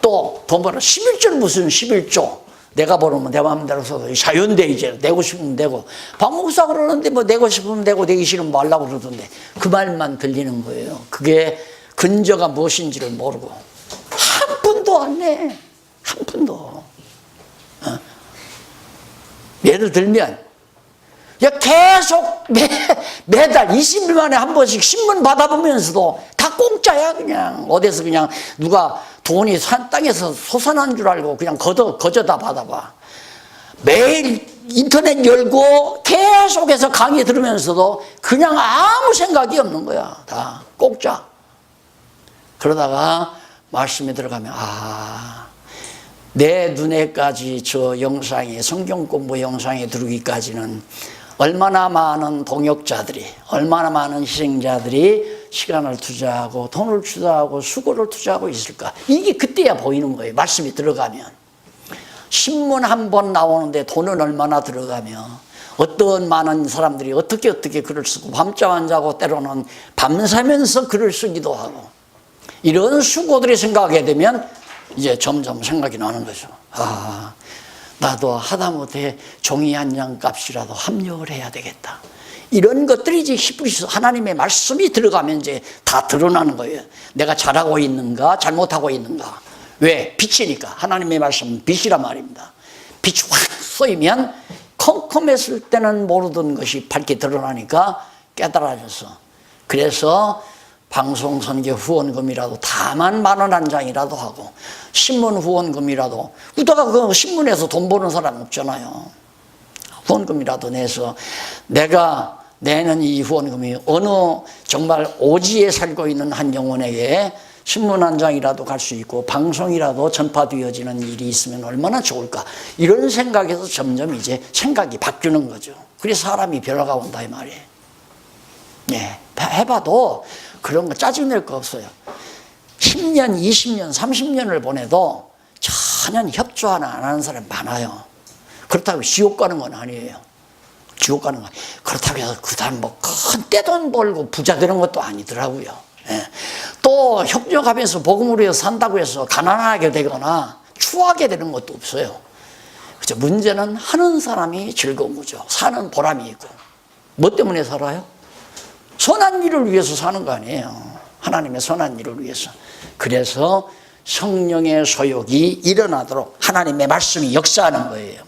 [SPEAKER 1] 또 돈 벌어 11조는 무슨 11조 내가 벌으면 내 마음대로 써도 자유인데 이제 내고 싶으면 내고 박 목사 그러는데 뭐 내고 싶으면 내고 내기 싫으면 말라고 그러던데 그 말만 들리는 거예요. 그게 근저가 무엇인지를 모르고 한 푼도 안 내. 한 푼도. 예를 들면 계속 매달 20일 만에 한 번씩 신문 받아보면서도 다 공짜야. 그냥 어디서 그냥 누가 돈이 산 땅에서 솟아난 줄 알고 그냥 거저다 받아봐. 매일 인터넷 열고 계속해서 강의 들으면서도 그냥 아무 생각이 없는 거야. 다 공짜. 그러다가 말씀에 들어가면 내 눈에까지 저 영상이 성경 공부 영상에 들어오기까지는 얼마나 많은 동역자들이 얼마나 많은 희생자들이 시간을 투자하고 돈을 투자하고 수고를 투자하고 있을까. 이게 그때야 보이는 거예요. 말씀이 들어가면. 신문 한 번 나오는데 돈은 얼마나 들어가며 어떤 많은 사람들이 어떻게 글을 쓰고 밤잠 안 자고 때로는 밤새면서 글을 쓰기도 하고 이런 수고들이 생각하게 되면 이제 점점 생각이 나는 거죠. 나도 하다못해 종이 한 장 값이라도 합력을 해야 되겠다. 이런 것들이 이제 히브리서 하나님의 말씀이 들어가면 이제 다 드러나는 거예요. 내가 잘하고 있는가 잘못하고 있는가. 왜? 빛이니까. 하나님의 말씀은 빛이란 말입니다. 빛이 확 쏘이면 컴컴했을 때는 모르던 것이 밝게 드러나니까 깨달아져서 그래서 방송 선교 후원금이라도 다만 10,000원 한 장이라도 하고 신문 후원금이라도 그러다가 그 신문에서 돈 버는 사람 없잖아요. 후원금이라도 내서 내가 내는 이 후원금이 어느 정말 오지에 살고 있는 한 영혼에게 신문 한 장이라도 갈 수 있고 방송이라도 전파되어지는 일이 있으면 얼마나 좋을까, 이런 생각에서 점점 이제 생각이 바뀌는 거죠. 그래서 사람이 변화가 온다 이 말이에요. 예, 해봐도 그런 거 짜증낼 거 없어요. 10년, 20년, 30년을 보내도 전혀 협조 하나 안 하는 사람 많아요. 그렇다고 지옥 가는 건 아니에요. 지옥 가는 건. 그렇다고 해서 그 사람 뭐 큰 떼돈 벌고 부자 되는 것도 아니더라고요. 예. 또 협력하면서 복음으로 해서 산다고 해서 가난하게 되거나 추하게 되는 것도 없어요. 그렇죠. 문제는 하는 사람이 즐거운 거죠. 사는 보람이 있고. 뭐 때문에 살아요? 선한 일을 위해서 사는 거 아니에요. 하나님의 선한 일을 위해서. 그래서 성령의 소욕이 일어나도록 하나님의 말씀이 역사하는 거예요.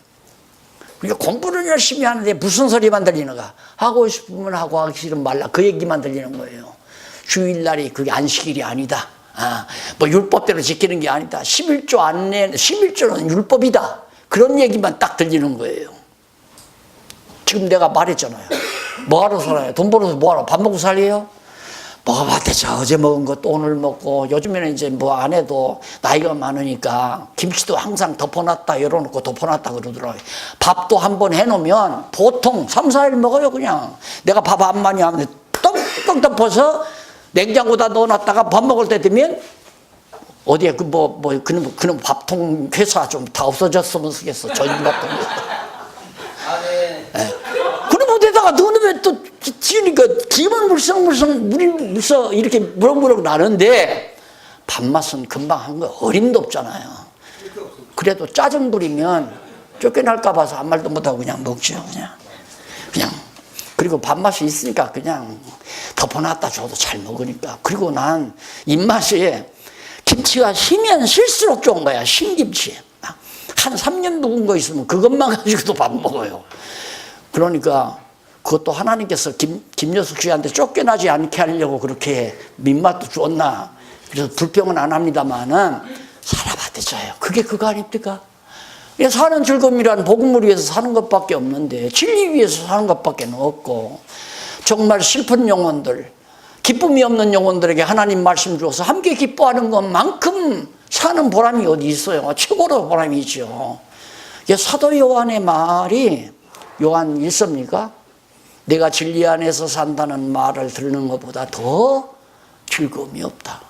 [SPEAKER 1] 그러니까 공부를 열심히 하는데 무슨 소리만 들리는가? 하고 싶으면 하고 하기 싫으면 말라. 그 얘기만 들리는 거예요. 주일날이 그게 안식일이 아니다. 뭐 율법대로 지키는 게 아니다. 11조 안내, 11조는 율법이다. 그런 얘기만 딱 들리는 거예요. 지금 내가 말했잖아요. 뭐하러 살아요? 돈 벌어서 뭐하러? 밥 먹고 살래요? 먹어봤대죠. 어제 먹은 거 또 오늘 먹고, 요즘에는 이제 뭐 안 해도 나이가 많으니까 김치도 항상 덮어놨다 열어놓고 덮어놨다 그러더라고요. 밥도 한번 해놓으면 보통 3, 4일 먹어요. 그냥 내가 밥 안 많이 하면 똥똥 덮어서 냉장고에다 넣어놨다가 밥 먹을 때 되면 어디에 그놈 밥통 회사 좀 다 없어졌으면 쓰겠어. 저녁 밥통. 네. 그럼 어디다가 넣으면 또 찌니까 기분 물렁물렁 물이 물서 이렇게 무럭무럭 나는데 밥맛은 금방 한 거 어림도 없잖아요. 그래도 짜증 부리면 쫓겨날까 봐서 아무 말도 못하고 그냥 먹죠. 그냥 그리고 밥맛이 있으니까 그냥 덮어놨다 줘도 잘 먹으니까. 그리고 난 입맛이 김치가 시면 실수록 좋은 거야. 신김치. 한 3년 묵은 거 있으면 그것만 가지고도 밥 먹어요. 그러니까 그것도 하나님께서 김여숙 씨한테 쫓겨나지 않게 하려고 그렇게 민맛도 줬나. 그래서 불평은 안 합니다만은 살아봐 되져요. 그게 그거 아닙니까? 사는 즐거움이란 복음을 위해서 사는 것밖에 없는데, 진리 위해서 사는 것밖에 없고, 정말 슬픈 영혼들, 기쁨이 없는 영혼들에게 하나님 말씀 주어서 함께 기뻐하는 것만큼 사는 보람이 어디 있어요? 최고로 보람이 있죠. 사도 요한의 말이 요한 1서입니까? 내가 진리 안에서 산다는 말을 듣는 것보다 더 즐거움이 없다.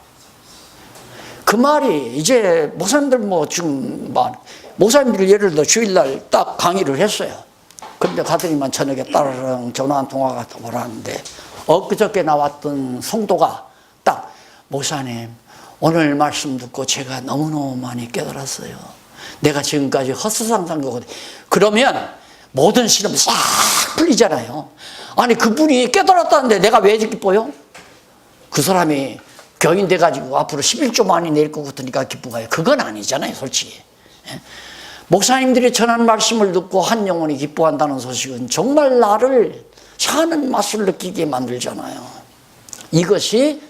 [SPEAKER 1] 그 말이 이제 목사님들 지금 목사님들 예를 들어 주일날 딱 강의를 했어요. 그런데 가더니만 저녁에 따르릉 전화 한 통화가 오라는데, 엊그저께 나왔던 성도가 딱 목사님 오늘 말씀 듣고 제가 너무너무 많이 깨달았어요. 내가 지금까지 헛수상산 거거든요. 그러면 모든 시름 싹 풀리잖아요. 아니 그분이 깨달았다는데 내가 왜 기뻐요? 그 사람이 교인 돼가지고 앞으로 11조 많이 낼 것 같으니까 기쁘가요. 그건 아니잖아요, 솔직히. 목사님들이 전한 말씀을 듣고 한 영혼이 기뻐한다는 소식은 정말 나를 사는 맛을 느끼게 만들잖아요. 이것이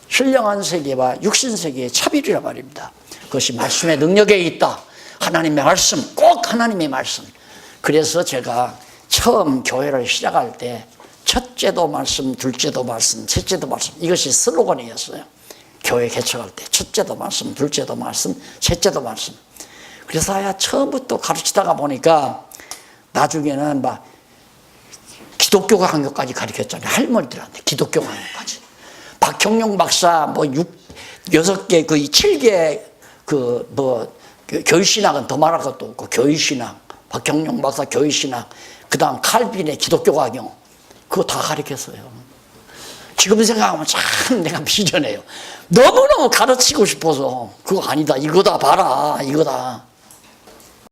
[SPEAKER 1] 신령한 세계와 육신 세계의 차별이란 말입니다. 그것이 말씀의 능력에 있다. 하나님의 말씀, 꼭 하나님의 말씀. 그래서 제가 처음 교회를 시작할 때 첫째도 말씀, 둘째도 말씀, 셋째도 말씀, 이것이 슬로건이었어요. 교회 개척할 때 첫째도 말씀, 둘째도 말씀, 셋째도 말씀. 그래서 처음부터 가르치다가 보니까 나중에는 기독교 강요까지 가르쳤잖아요. 할머니들한테 기독교 강요까지. 박형룡 박사 6개, 7개 교회신학은 더 말할 것도 없고, 교회신학, 박형룡 박사 교회신학, 그 다음 칼빈의 기독교 강요, 그거 다 가르쳤어요. 지금 생각하면 참 내가 미련해요. 너무너무 가르치고 싶어서 그거 아니다, 이거다, 봐라, 이거다.